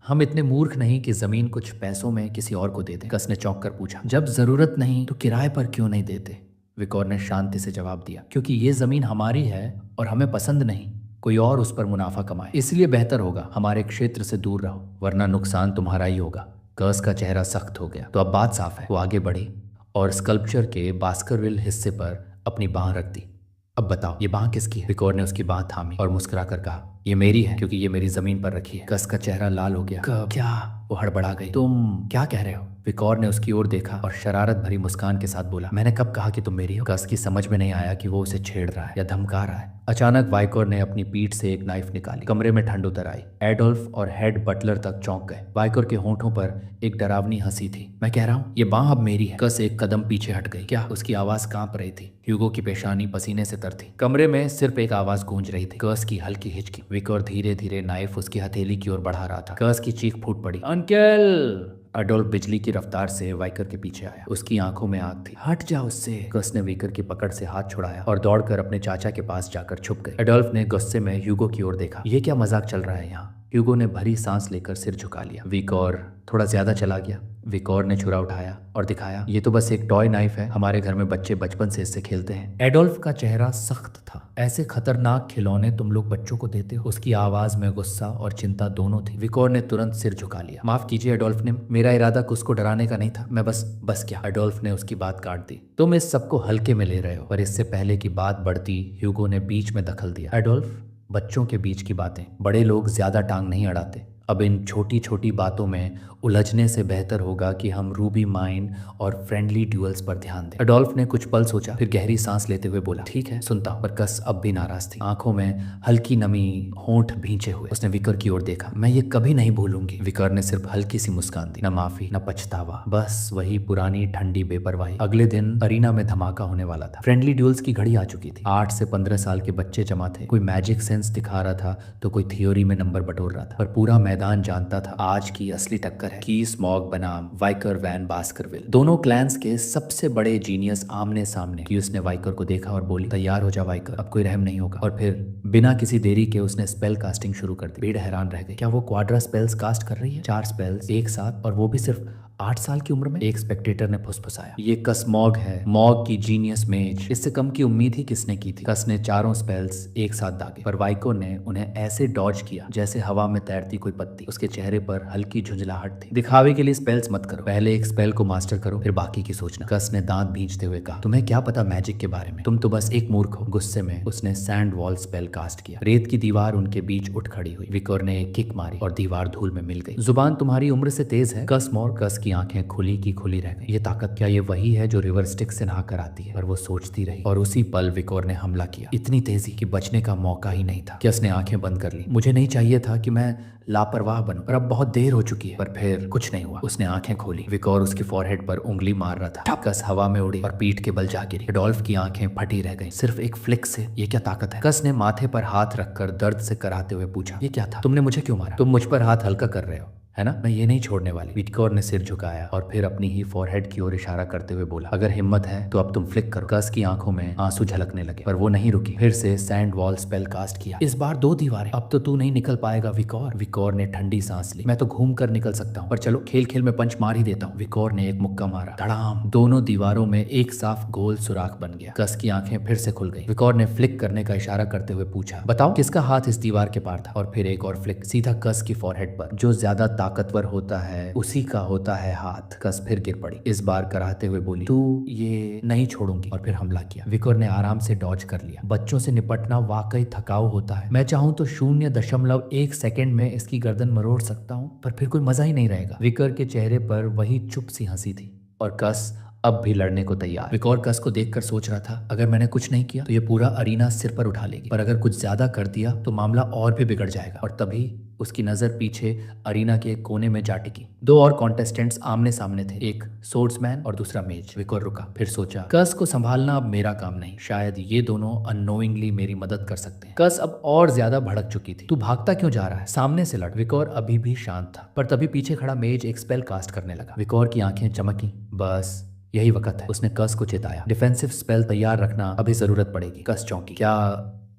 हम इतने मूर्ख नहीं कि जमीन कुछ पैसों में किसी और को दे दें। कस ने चौंक कर पूछा, जब जरूरत नहीं तो किराए पर क्यों नहीं देते? विकोर ने शांति से जवाब दिया, क्योंकि ये जमीन हमारी है और हमें पसंद नहीं कोई और उस पर मुनाफा कमाए। इसलिए बेहतर होगा हमारे क्षेत्र से दूर रहो, वरना नुकसान तुम्हारा ही होगा। कस का चेहरा सख्त हो गया। तो अब बात साफ है। वो आगे बढ़ी और स्कल्पचर के बास्करविल हिस्से पर अपनी बांह रख दी। अब बताओ ये बांह किसकी है? विकोर ने उसकी बांह थामी और मुस्कुरा कर कहा, ये मेरी है, क्योंकि ये मेरी जमीन पर रखी है। कस का चेहरा लाल हो गया। क्या? वो हड़बड़ा गई। तुम क्या कह रहे हो? विकोर ने उसकी ओर देखा और शरारत भरी मुस्कान के साथ बोला, मैंने कब कहा कि तुम मेरी हो? कस की समझ में नहीं आया कि वो उसे छेड़ रहा है या धमका रहा है। अचानक वाइकोर ने अपनी पीठ से एक नाइफ निकाली। कमरे में ठंड उतर आई। एडोल्फ और हेड बटलर तक चौंक गए। वाइकोर के होंठों पर एक डरावनी हंसी थी। मैं कह रहा हूँ ये बांह अब मेरी है। कस एक कदम पीछे हट गई। क्या? उसकी आवाज कांप रही थी। ह्यूगो की पेशानी पसीने से तर थी। कमरे में सिर्फ एक आवाज गूंज रही थी, कस की हल्की हिचकी। विकोर धीरे धीरे नाइफ उसकी हथेली की ओर बढ़ा रहा था। कस की चीख फूट पड़ी, अंकल! अडोल्फ बिजली की रफ्तार से वाइकर के पीछे आया। उसकी आंखों में आग थी। हट जा उससे। कस ने वाइकर की पकड़ से हाथ छुड़ाया और दौड़कर अपने चाचा के पास जाकर छुप गई। अडोल्फ ने गुस्से में ह्यूगो की ओर देखा। ये क्या मजाक चल रहा है यहाँ? ह्यूगो ने भरी सांस लेकर सिर झुका लिया। विकोर थोड़ा ज्यादा चला गया। विकोर ने छुरा उठाया और दिखाया, ये तो बस एक टॉय नाइफ है, हमारे घर में बच्चे बचपन से इससे खेलते हैं। एडोल्फ का चेहरा सख्त था। ऐसे खतरनाक खिलौने तुम लोग बच्चों को देते हो? उसकी आवाज में गुस्सा और चिंता दोनों थी। विकोर ने तुरंत सिर झुका लिया। माफ कीजिए एडोल्फ ने, मेरा इरादा उसको डराने का नहीं था। मैं बस क्या? एडोल्फ ने उसकी बात काट दी। तुम इस सबको हल्के में ले रहे हो। पर इससे पहले की बात बढ़ती, ह्यूगो ने बीच में दखल दिया। एडोल्फ, बच्चों के बीच की बातें, बड़े लोग ज्यादा टांग नहीं अड़ाते। अब इन छोटी छोटी बातों में उलझने से बेहतर होगा कि हम रूबी माइन और फ्रेंडली ड्यूअल्स पर ध्यान दें। एडोल्फ ने कुछ पल सोचा, फिर गहरी सांस लेते हुए बोला, ठीक है सुनता हूं। पर कस अब भी नाराज थी। आंखों में हल्की नमी, होंठ भींचे हुए। उसने विकर की ओर देखा। मैं ये कभी नहीं भूलूंगी। विकर ने सिर्फ हल्की सी मुस्कान दी। न माफी न पछतावा, बस वही पुरानी ठंडी बेपरवाही। अगले दिन अरीना में धमाका होने वाला था। फ्रेंडली ड्यूअल्स की घड़ी आ चुकी थी। 8 से 15 साल के बच्चे जमा थे। कोई मैजिक सेंस दिखा रहा था तो कोई थियोरी में नंबर बटोर रहा था। पर पूरा मैदान जानता था आज की असली टक्कर है कीस मॉर्ग बनाम वाइकर वैन बास्करविल। दोनों क्लैंस के सबसे बड़े जीनियस आमने सामने। कीस ने वाइकर को देखा और बोली, तैयार हो जा वाइकर, अब कोई रहम नहीं होगा। और फिर बिना किसी देरी के उसने स्पेल कास्टिंग शुरू कर दी। भीड़ हैरान रह गई। क्या वो क्वाड्रा स्पेल्स कास्ट कर रही है? 4 स्पेल्स एक साथ, और वो भी सिर्फ 8 साल की उम्र में? एक स्पेक्टेटर ने फुसफुसाया, ये कस मॉर्ग है, मॉर्ग की जीनियस मेज। इससे कम की उम्मीद ही किसने की थी? कस ने चारों स्पेल्स एक साथ दागे, पर वाइको ने उन्हें ऐसे डॉज किया जैसे हवा में तैरती कोई पत्ती। उसके चेहरे पर हल्की झुंझलाहट थी। दिखावे के लिए स्पेल्स मत करो, पहले एक स्पेल को मास्टर करो, फिर बाकी की सोचना। कस ने दांत भींचते हुए कहा, तुम्हें क्या पता मैजिक के बारे में? तुम तो बस एक मूर्ख हो। गुस्से में उसने सैंड वॉल स्पेल कास्ट किया। रेत की दीवार उनके बीच उठ खड़ी हुई। विकोर ने एक किक मारी और दीवार धूल में मिल गई। जुबान तुम्हारी उम्र से तेज है कस मॉर्ग। कस की आंखें खुली की खुली रह गई। ये ताकत क्या ये वही है जो रिवर स्टिक से नहा कर आती है? पर वो सोचती रही और उसी पल विकोर ने हमला किया, इतनी तेजी कि बचने का मौका ही नहीं था। कस ने आंखें बंद कर ली। मुझे नहीं चाहिए था कि मैं लापरवाह बनूं, पर अब बहुत देर हो चुकी है। पर फिर कुछ नहीं हुआ। उसने आंखें खोली। विकोर उसकी फॉरहेड पर उंगली मार रहा था। कस हवा में उड़ी और पीठ के बल जा गिरी। एडोल्फ की आंखें फटी रह गईं। सिर्फ एक फ्लिक से ये क्या ताकत है? कस ने माथे पर हाथ रखकर दर्द से कराते हुए पूछा, ये क्या था? तुमने मुझे क्यों मारा? तुम मुझ पर हाथ हल्का कर रहे हो है ना? मैं ये नहीं छोड़ने वाली। विकोर ने सिर झुकाया और फिर अपनी ही फॉरहेड की ओर इशारा करते हुए बोला, अगर हिम्मत है तो अब तुम फ्लिक करो। कस की आंखों में आंसू झलकने लगे, पर वो नहीं रुकी। फिर से सैंड वॉल स्पेल कास्ट किया। इस बार 2 दीवारें। अब तो तू नहीं निकल पाएगा विकोर। विकोर ने ठंडी सांस ली। मैं तो घूम कर निकल सकता हूँ, पर चलो खेल खेल में पंच मार ही देता हूँ। विकोर ने एक मुक्का मारा। धड़ाम। दोनों दीवारों में एक साफ गोल सुराख बन गया। कस की आंखें फिर से खुल गई। विकोर ने फ्लिक करने का इशारा करते हुए पूछा, बताओ किसका हाथ इस दीवार के पार था? और फिर एक और फ्लिक, सीधा कस की फॉरहेड पर। जो ज्यादा ताकतवर होता है उसी का होता है हाथ। कस फिर गिर पड़ी, इस बार कराहते हुए बोली, तू ये नहीं छोड़ूंगी। और फिर हमला किया। विकोर ने आराम से डॉज कर लिया। बच्चों से निपटना वाकई थकाऊ होता है। मैं चाहूं तो 0.1 सेकंड में इसकी गर्दन मरोड़ सकता हूं, पर फिर कोई मजा ही नहीं रहेगा। विकोर के चेहरे पर वही चुप सी हंसी थी और कस अब भी लड़ने को तैयार। विकोर कस को देखकर सोच रहा था, अगर मैंने कुछ नहीं किया तो ये पूरा अरीना सिर पर उठा लेगी, पर अगर कुछ ज्यादा कर दिया तो मामला और भी बिगड़ जाएगा। और तभी उसकी नजर पीछे अरीना के एक कोने में जा टिकी। 2 और कॉन्टेस्टेंट्स आमने सामने थे, एक सोर्ड्समैन और दूसरा मेज। विकोर रुका, फिर सोचा, कस को संभालना अब मेरा काम नहीं, शायद ये दोनों अननोइंगली मेरी मदद कर सकते हैं। कस अब और ज्यादा भड़क चुकी थी। तू भागता क्यों जा रहा है? सामने से लड़। विकोर अभी भी शांत था, पर तभी पीछे खड़ा मेज एक स्पेल कास्ट करने लगा। विकोर की आंखें चमकी। बस यही वक्त है, उसने कस को चेताया। डिफेंसिव स्पेल तैयार रखना, अभी जरूरत पड़ेगी। कस चौंकी। क्या?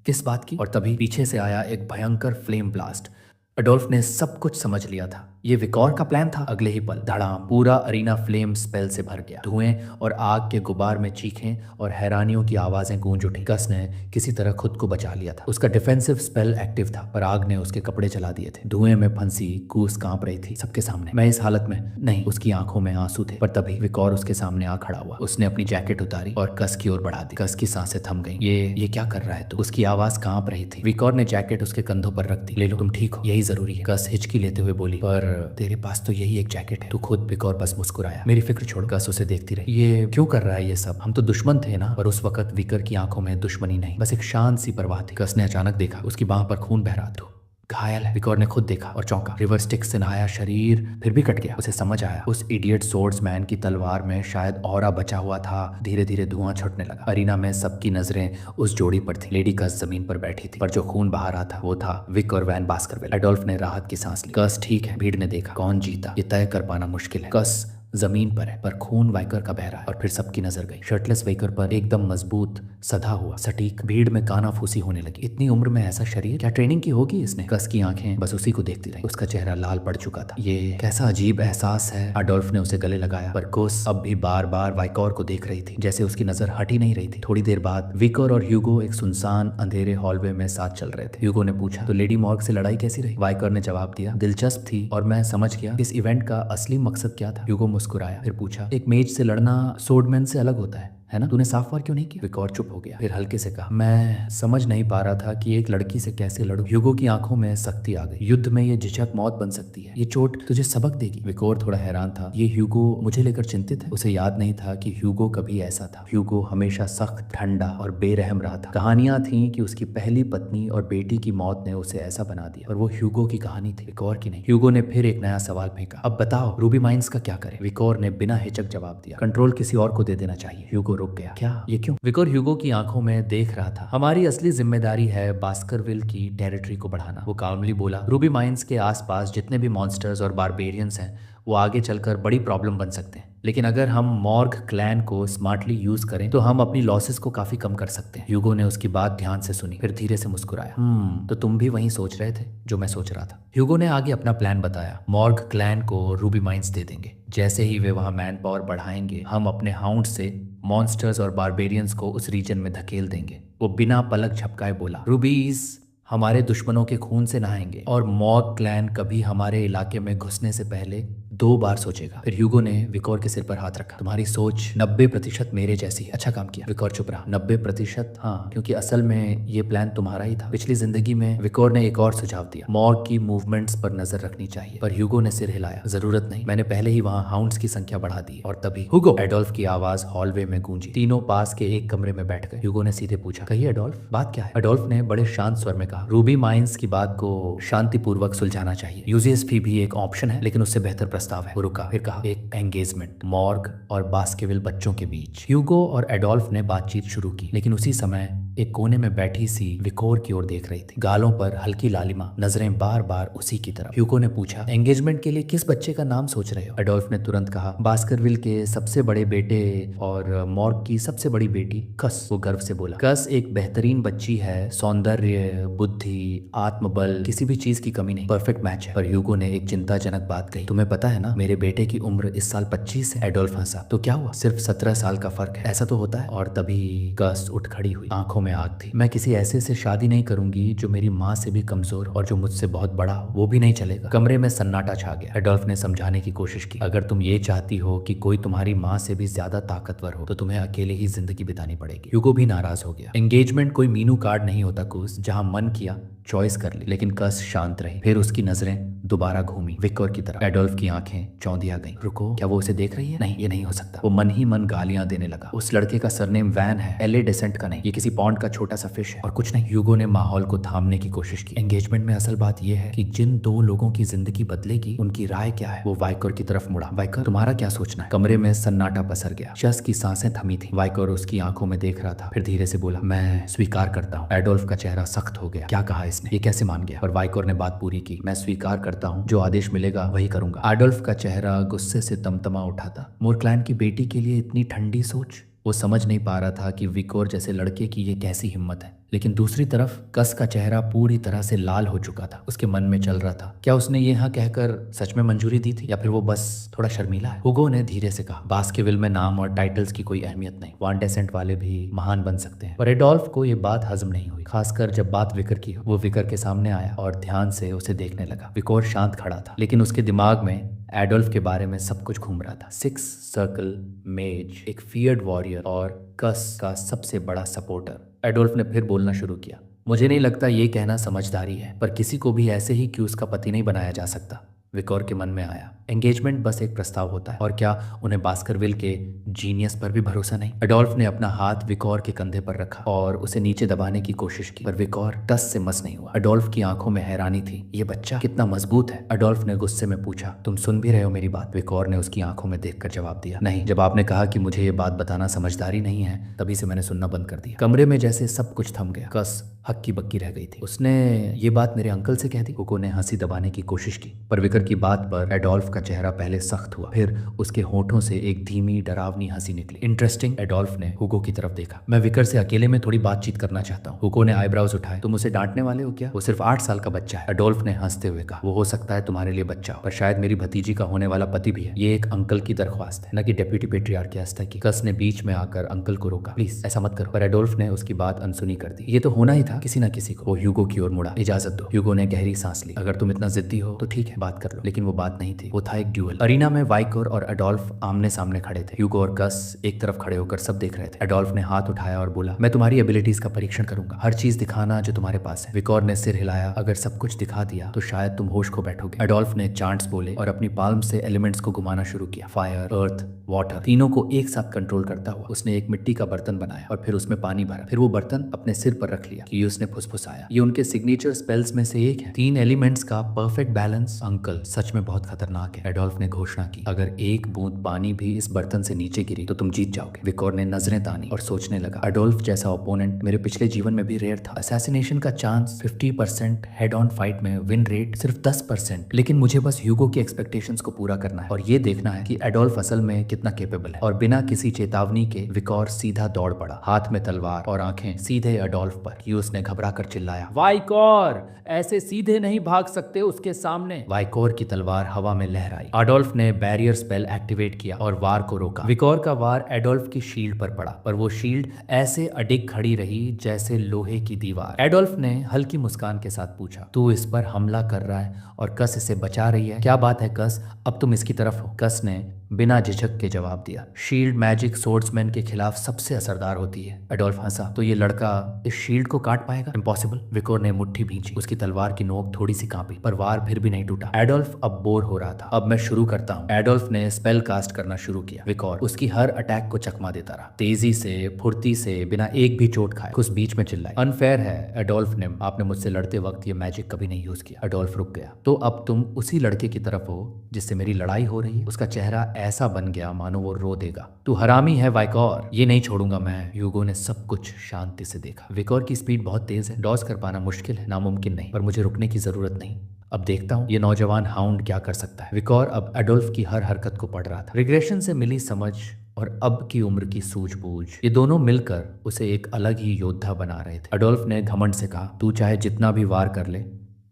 किस बात की? और तभी पीछे से आया एक भयंकर फ्लेम ब्लास्ट। एडोल्फ ने सब कुछ समझ लिया था, ये विकोर का प्लान था। अगले ही पल धड़ाम, पूरा अरीना फ्लेम स्पेल से भर गया। धुएं और आग के गुबार में चीखें और हैरानियों की आवाजें गूंज उठी। कस ने किसी तरह खुद को बचा लिया था। उसका डिफेंसिव स्पेल एक्टिव था, पर आग ने उसके कपड़े जला दिए थे। धुएं में फंसी कूस कांप रही थी सबके सामने। मैं इस हालत में नहीं। उसकी आंखों में आंसू थे। पर तभी विकोर उसके सामने आ खड़ा हुआ। उसने अपनी जैकेट उतारी और कस की ओर बढ़ा दी। कस की सांसें थम गईं। ये क्या कर रहा है तू? उसकी आवाज कांप रही थी। विकोर ने जैकेट उसके कंधों पर रख दी। ले लो, तुम ठीक हो, यही जरूरी है। कस हिचकी लेते हुए बोली, पर तेरे पास तो यही एक जैकेट है। तू खुद। विकोर बस मुस्कुराया। मेरी फिक्र छोड़। कस उसे देखती रही। ये क्यों कर रहा है ये सब? हम तो दुश्मन थे ना? पर उस वक्त विकोर की आंखों में दुश्मनी नहीं, बस एक शांत सी परवाह थी। कस ने अचानक देखा, उसकी बांह पर खून बह रहा था। घायल है। विकोर ने खुद देखा और चौंका। रिवर स्टिक से नहाया शरीर फिर भी कट गया। उसे समझ आया, उस इडियट सोर्ड्समैन की तलवार में शायद ऑरा बचा हुआ था। धीरे धीरे धुआं छूटने लगा। अरीना में सबकी नजरें उस जोड़ी पर थी। लेडी कस जमीन पर बैठी थी, पर जो खून बहा रहा था वो था विकोर वैन बास्करविल। एडोल्फ ने राहत की सांस ली। कस ठीक है। भीड़ ने देखा। कौन जीता ये तय कर पाना मुश्किल है। कस जमीन पर है, पर खून वाइकर का बह रहा है। और फिर सबकी नजर गई शर्टलेस वाइकर पर, एकदम मजबूत, सधा हुआ, सटीक। भीड़ में कानाफूसी होने लगी। इतनी उम्र में ऐसा शरीर, क्या ट्रेनिंग की होगी इसने? कस की आंखें बस उसी को देखती रही। उसका चेहरा लाल पड़ चुका था। ये कैसा अजीब एहसास है। एडोल्फ ने उसे गले लगाया, पर कोस अब भी बार बार वाइकोर को देख रही थी, जैसे उसकी नजर हट ही नहीं रही थी। थोड़ी देर बाद विकोर और ह्यूगो एक सुनसान अंधेरे हॉलवे में साथ चल रहे थे। ह्यूगो ने पूछा, तो लेडी मॉर्ग से लड़ाई कैसी रही? वाइकोर ने जवाब दिया, दिलचस्प थी और मैं समझ गया इस इवेंट का असली मकसद क्या था। ह्यूगो मुस्कुराया, फिर पूछा, एक मेज से लड़ना सोर्डमैन से अलग होता है ना? तूने साफ वार क्यों नहीं किया? विकोर चुप हो गया, फिर हल्के से कहा, मैं समझ नहीं पा रहा था कि एक लड़की से कैसे लड़ूं। ह्यूगो की आंखों में सख्ती आ गई। युद्ध में ये झिझक मौत बन सकती है, ये चोट तुझे सबक देगी। विकोर थोड़ा हैरान था। ये ह्यूगो मुझे लेकर चिंतित है? उसे याद नहीं था कि ह्यूगो कभी ऐसा था। ह्यूगो हमेशा सख्त, ठंडा और बेरहम रहा था। कहानियां थी कि उसकी पहली पत्नी और बेटी की मौत ने उसे ऐसा बना दिया, पर वो ह्यूगो की कहानी थी, विकोर की नहीं। ह्यूगो ने फिर एक नया सवाल फेंका, अब बताओ रूबी माइंस का क्या करें? विकोर ने बिना हिचक जवाब दिया, कंट्रोल किसी और को दे देना चाहिए। ह्यूगो रुक गया। क्या? ये क्यों? विकोर ह्यूगो की आंखों में देख रहा था। हमारी असली जिम्मेदारी है बास्करविल की टेरिटरी को बढ़ाना, वो कामली बोला। रूबी माइंस के आसपास जितने भी मॉन्स्टर्स और बारबेरियंस हैं वो आगे चलकर बड़ी प्रॉब्लम बन सकते हैं, लेकिन अगर हम मॉर्ग क्लैन को स्मार्टली यूज करें तो हम अपनी लॉसेस को काफी कम कर सकते हैं। ह्यूगो ने उसकी बात ध्यान से सुनी, फिर धीरे से मुस्कुराया। तो तुम भी वही सोच रहे थे जो मैं सोच रहा था। ह्यूगो ने आगे अपना प्लान बताया। मॉर्ग क्लैन को रूबी माइंस दे देंगे। जैसे ही वे वहां मैन पावर बढ़ाएंगे, हम अपने हाउंड से मॉन्स्टर्स और बारबेरियंस को उस रीजन में धकेल देंगे। वो बिना पलक झपकाए बोला, रूबीज हमारे दुश्मनों के खून से नहाएंगे और मॉर्ग क्लैन कभी हमारे इलाके में घुसने से पहले 2 बार सोचेगा। फिर ह्यूगो ने विकोर के सिर पर हाथ रखा। तुम्हारी सोच 90% मेरे जैसी है। अच्छा काम किया। विकोर चुप रहा। 90%? हाँ, क्योंकि असल में ये प्लान तुम्हारा ही था। पिछली जिंदगी में विकोर ने एक और सुझाव दिया, मॉर्ग की मूवमेंट्स पर नजर रखनी चाहिए। पर ह्यूगो ने सिर हिलाया। जरूरत नहीं, मैंने पहले ही वहाँ हाउंड्स की संख्या बढ़ा दी। और तभी हुगो, एडोल्फ की आवाज हॉलवे में गूंजी। तीनों पास के एक कमरे में बैठ गए। ह्यूगो ने सीधे पूछा, कहिए एडोल्फ, बात क्या है? एडोल्फ ने बड़े शांत स्वर में कहा, रूबी माइंस की बात को शांतिपूर्वक सुलझाना चाहिए। यूजीएसपी भी एक ऑप्शन है, लेकिन उससे बेहतर प्रस्ताव है। वो रुका, फिर कहा, एक एंगेजमेंट मॉर्ग और बास्केविल बच्चों के बीच। ह्यूगो और एडोल्फ ने बातचीत शुरू की, लेकिन उसी समय एक कोने में बैठी सी विकोर की ओर देख रही थी। गालों पर हल्की लालिमा, नजरें बार बार उसी की तरफ। ह्यूगो ने पूछा, एंगेजमेंट के लिए किस बच्चे का नाम सोच रहे हो? एडोल्फ ने तुरंत कहा, बास्करविल के सबसे बड़े बेटे और मॉर्ग की सबसे बड़ी बेटी कस। वो गर्व से बोला, कस एक बेहतरीन बच्ची है, सौंदर्य, बुद्धि, आत्मबल, किसी भी चीज की कमी नहीं, परफेक्ट मैच है। पर ह्यूगो ने एक चिंताजनक बात कही, तुम्हें पता है ना, मेरे बेटे की उम्र इस साल 25 है। एडोल्फ हंसा, तो क्या हुआ, सिर्फ 17 साल का फर्क है, ऐसा तो होता है। और तभी कस उठ खड़ी हुई, आंखों में आग थी। मैं किसी ऐसे से शादी नहीं करूंगी जो मेरी माँ से भी कमजोर और जो मुझसे बहुत बड़ा हो, वो भी नहीं चलेगा। कमरे में सन्नाटा छा गया। एडोल्फ ने समझाने की कोशिश की, अगर तुम ये चाहती हो कि कोई तुम्हारी माँ से भी ज्यादा ताकतवर हो, तो तुम्हें अकेले ही जिंदगी बितानी पड़ेगी। ह्यूगो भी नाराज हो गया। एंगेजमेंट कोई मीनू कार्ड नहीं होता कूस, जहां मन किया चॉइस कर ली। लेकिन कस शांत रही। फिर उसकी नजरें दोबारा घूमी विकोर की तरफ। एडोल्फ की आंखें चौंधिया गईं। रुको, क्या वो उसे देख रही है? नहीं, ये नहीं हो सकता। वो मन ही मन गालियां देने लगा। उस लड़के का सरनेम वैन है, एलए डेसेंट का नहीं। ये किसी पॉन्ड का छोटा सा फिश है और कुछ नहीं। ह्यूगो ने माहौल को थामने की कोशिश की। एंगेजमेंट में असल बात यह है कि जिन 2 लोगों की जिंदगी बदलेगी, उनकी राय क्या है? वो वाइकोर की तरफ मुड़ा। वाइकोर, तुम्हारा क्या सोचना है? कमरे में सन्नाटा पसर गया। शस की सांसें थमी थी। वाइकोर उसकी आंखों में देख रहा था, फिर धीरे से बोला, मैं स्वीकार करता हूँ। एडोल्फ का चेहरा सख्त हो गया। क्या कहा इसने? ये कैसे मान गया? पर वाइकोर ने बात पूरी की, मैं स्वीकार करता हूँ, जो आदेश मिलेगा वही करूंगा। एडोल्फ का चेहरा गुस्से से तमतमा उठा था। मोरक्लैन की बेटी के लिए इतनी ठंडी सोच? वो समझ नहीं पा रहा था कि विकोर जैसे लड़के की ये कैसी हिम्मत है। लेकिन दूसरी तरफ कस का चेहरा पूरी तरह से लाल हो चुका था। उसके मन में चल रहा था, क्या उसने ये हाँ कहकर सच में मंजूरी दी थी, या फिर वो बस थोड़ा शर्मीला है? हुगो ने धीरे से कहा, बास्केविल में नाम और टाइटल्स की कोई अहमियत नहीं, वान डेसेंट वाले भी महान बन सकते हैं। पर एडोल्फ को ये बात हजम नहीं हुई, खासकर जब बात विकर की हो। वो विकर के सामने आया और ध्यान से उसे देखने लगा। विकोर शांत खड़ा था, लेकिन उसके दिमाग में एडोल्फ के बारे में सब कुछ घूम रहा था। 6 सर्कल, मेज, एक फियर्ड वॉरियर और कस का सबसे बड़ा सपोर्टर। एडोल्फ ने फिर बोलना शुरू किया, मुझे नहीं लगता ये कहना समझदारी है, पर किसी को भी ऐसे ही क्यों उसका पति नहीं बनाया जा सकता। विकोर के मन में आया, एंगेजमेंट बस एक प्रस्ताव होता है, और क्या उन्हें बास्करविल के जीनियस पर भी भरोसा नहीं? एडोल्फ ने अपना हाथ विकोर के कंधे पर रखा और उसे नीचे दबाने की कोशिश की, पर विकोर टस से मस नहीं हुआ। एडोल्फ की आंखों में हैरानी थी, ये बच्चा कितना मजबूत है। एडोल्फ ने गुस्से में पूछा, तुम सुन भी रहे हो मेरी बात? विकोर ने उसकी आंखों में देखकर जवाब दिया, नहीं, जब आपने कहा कि मुझे ये बात बताना समझदारी नहीं है, तभी से मैंने सुनना बंद कर दिया। कमरे में जैसे सब कुछ थम गया। कस हक्की बक्की रह गई थी। उसने ये बात मेरे अंकल से कह दी। हुगो ने हंसी दबाने की कोशिश की, पर विकर की बात पर एडोल्फ का चेहरा पहले सख्त हुआ, फिर उसके होठों से एक धीमी डरावनी हंसी निकली। इंटरेस्टिंग। एडोल्फ ने हुगो की तरफ देखा, मैं विकर से अकेले में थोड़ी बातचीत करना चाहता हूँ। हुगो ने आईब्राउज उठाए, तुम उसे डांटने वाले हो क्या? वो सिर्फ 8 साल का बच्चा है। एडोल्फ ने हंसते हुए कहा, वो हो सकता है तुम्हारे लिए बच्चा हो, पर शायद मेरी भतीजी का होने वाला पति भी है। ये एक अंकल की दरख्वास्त है, न कि डेप्यूटी पेट्रियार्कियास्टा की। कस ने बीच में आकर अंकल को रोका, प्लीज ऐसा मत करो। पर एडोल्फ ने उसकी बात अनसुनी कर दी। ये तो होना ही था किसी न किसी को। वो ह्यूगो की ओर मुड़ा, इजाजत दो। ह्यूगो ने गहरी सांस ली, अगर तुम इतना जिद्दी हो तो ठीक है, बात कर लो। लेकिन वो बात नहीं थी, वो था एक ड्यूअल। अरीना में वाइकोर और एडोल्फ आमने सामने खड़े थे। ह्यूगो और कस एक तरफ खड़े होकर सब देख रहे थे। एडोल्फ ने हाथ उठाया और बोला, मैं तुम्हारी एबिलिटीज का परीक्षण करूंगा, हर चीज दिखाना जो तुम्हारे पास है। विकोर ने सिर हिलाया, अगर सब कुछ दिखा दिया तो शायद तुम होश खो बैठोगे। एडोल्फ ने चांट्स बोले और अपनी पाल्म से एलिमेंट्स को घुमाना शुरू किया, फायर, अर्थ, वाटर, तीनों को एक साथ कंट्रोल करता हुआ उसने एक मिट्टी का बर्तन बनाया और फिर उसमें पानी भरा। फिर वो बर्तन अपने सिर पर रख लिया कि उसने फुसफुसाया। ये उनके सिग्नेचर स्पेल्स में से एक है, 3 एलिमेंट्स का परफेक्ट बैलेंस। अंकल सच में बहुत खतरनाक है, एडोल्फ ने घोषणा की, अगर एक बूंद पानी भी इस बर्तन से नीचे गिरी तो तुम जीत जाओगे। विकोर ने नजरें तानी और सोचने लगा, एडोल्फ जैसा ओपोनेंट मेरे पिछले जीवन में भी रेयर था। असैसिनेशन का चांस 50%, हेड ऑन फाइट में विन रेट सिर्फ 10%। लेकिन मुझे बस ह्यूगो की एक्सपेक्टेशंस को पूरा करना है और ये देखना है कि एडोल्फ असल में कितना केपेबल है। और बिना किसी चेतावनी के विकोर सीधा दौड़ पड़ा, हाथ में तलवार और आंखें सीधे एडोल्फ पर। उसने घबरा कर चिल्लाया, वाइकोर, ऐसे सीधे नहीं भाग सकते उसके सामने। वाइकोर की तलवार हवा में लहरा लहराई। एडोल्फ ने बैरियर स्पेल एक्टिवेट किया और वार को रोका। विकोर का वार एडोल्फ की शील्ड पर पड़ा, पर वो शील्ड ऐसे अडिग खड़ी रही जैसे लोहे की दीवार। एडोल्फ ने हल्की मुस्कान के साथ पूछा, तू इस पर हमला कर रहा है और कस इसे बचा रही है? क्या बात है कस, अब तुम इसकी तरफ हो? कस ने बिना झिझक के जवाब दिया, शील्ड मैजिक सोर्ड्समैन के खिलाफ सबसे असरदार होती है। एडोल्फ हंसा, तो ये लड़का इस शील्ड को काट पाएगा? इम्पॉसिबल। विकोर ने मुट्ठी भींची, उसकी तलवार की नोक थोड़ी सी कांपी, पर वार फिर भी नहीं टूटा। एडोल्फ अब बोर हो रहा था। अब मैं शुरू करता हूँ। एडोल्फ ने स्पेल कास्ट करना शुरू किया। विकोर उसकी हर अटैक को चकमा देता रहा, तेजी से, फुर्ती से, बिना एक भी चोट खाए। कुछ बीच में चिल्लाए, अनफेयर है एडोल्फ ने, आपने मुझसे लड़ते वक्त ये मैजिक कभी नहीं यूज किया। एडोल्फ रुक गया, तो अब तुम उसी लड़के की तरफ हो जिससे मेरी लड़ाई हो रही है? उसका चेहरा ऐसा बन गया मानो वो रो देगा। तू हरामी है वाइकोर, ये नहीं छोड़ूंगा मैं। ह्यूगो ने सब कुछ शांति से देखा। विकोर की स्पीड बहुत तेज है, डॉज कर पाना मुश्किल है, नामुमकिन नहीं, पर मुझे रुकने की जरूरत नहीं। अब देखता हूँ ये नौजवान हाउंड क्या कर सकता है। विकोर अब एडोल्फ की हर हरकत को पढ़ रहा था। रिग्रेशन से मिली समझ और अब की उम्र की सूझबूझ, ये दोनों मिलकर उसे एक अलग ही योद्धा बना रहे थे। एडोल्फ ने घमंड से कहा, तू चाहे जितना भी वार कर ले,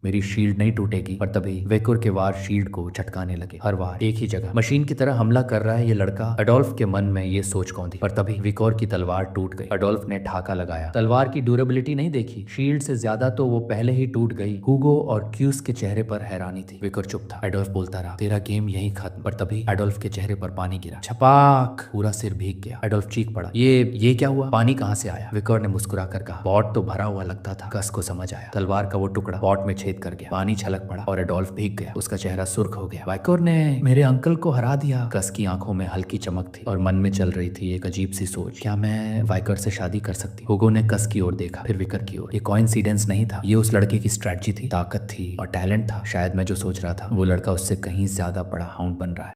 मेरी शील्ड नहीं टूटेगी। पर तभी वेकोर के वार शील्ड को झटकाने लगे, हर वार एक ही जगह। मशीन की तरह हमला कर रहा है ये लड़का। एडोल्फ के मन में ये सोच कौंधी, पर तभी विकोर की तलवार टूट गई। एडोल्फ ने ठाका लगाया, तलवार की ड्यूरेबिलिटी नहीं देखी, शील्ड से ज्यादा तो वो पहले ही टूट गई। हुगो और क्यूस के चेहरे पर हैरानी थी। विकोर चुप था। एडोल्फ बोलता रहा, तेरा गेम यही खत्म। पर तभी एडोल्फ के चेहरे पर पानी गिरा, छपाक, पूरा सिर भीग गया। एडोल्फ चीख पड़ा, ये क्या हुआ? पानी कहाँ से आया? विकोर ने मुस्कुरा कर कहा, पॉट तो भरा हुआ लगता था। कस को समझ आया, तलवार का वो टुकड़ा पॉट में छेद कर गया, पानी छलक पड़ा और एडोल्फ भीग गया। उसका चेहरा सुर्ख हो गया। वाइकोर ने मेरे अंकल को हरा दिया। कस की आंखों में हल्की चमक थी और मन में चल रही थी एक अजीब सी सोच, क्या मैं वाइकोर से शादी कर सकती? हुगो ने कस की ओर देखा, फिर विकर की ओर। ये कोइंसिडेंस नहीं था, ये उस लड़के की स्ट्रेटजी थी, ताकत थी और टैलेंट था। शायद मैं जो सोच रहा था वो लड़का उससे कहीं ज्यादा बड़ा हाउंड बन रहा है।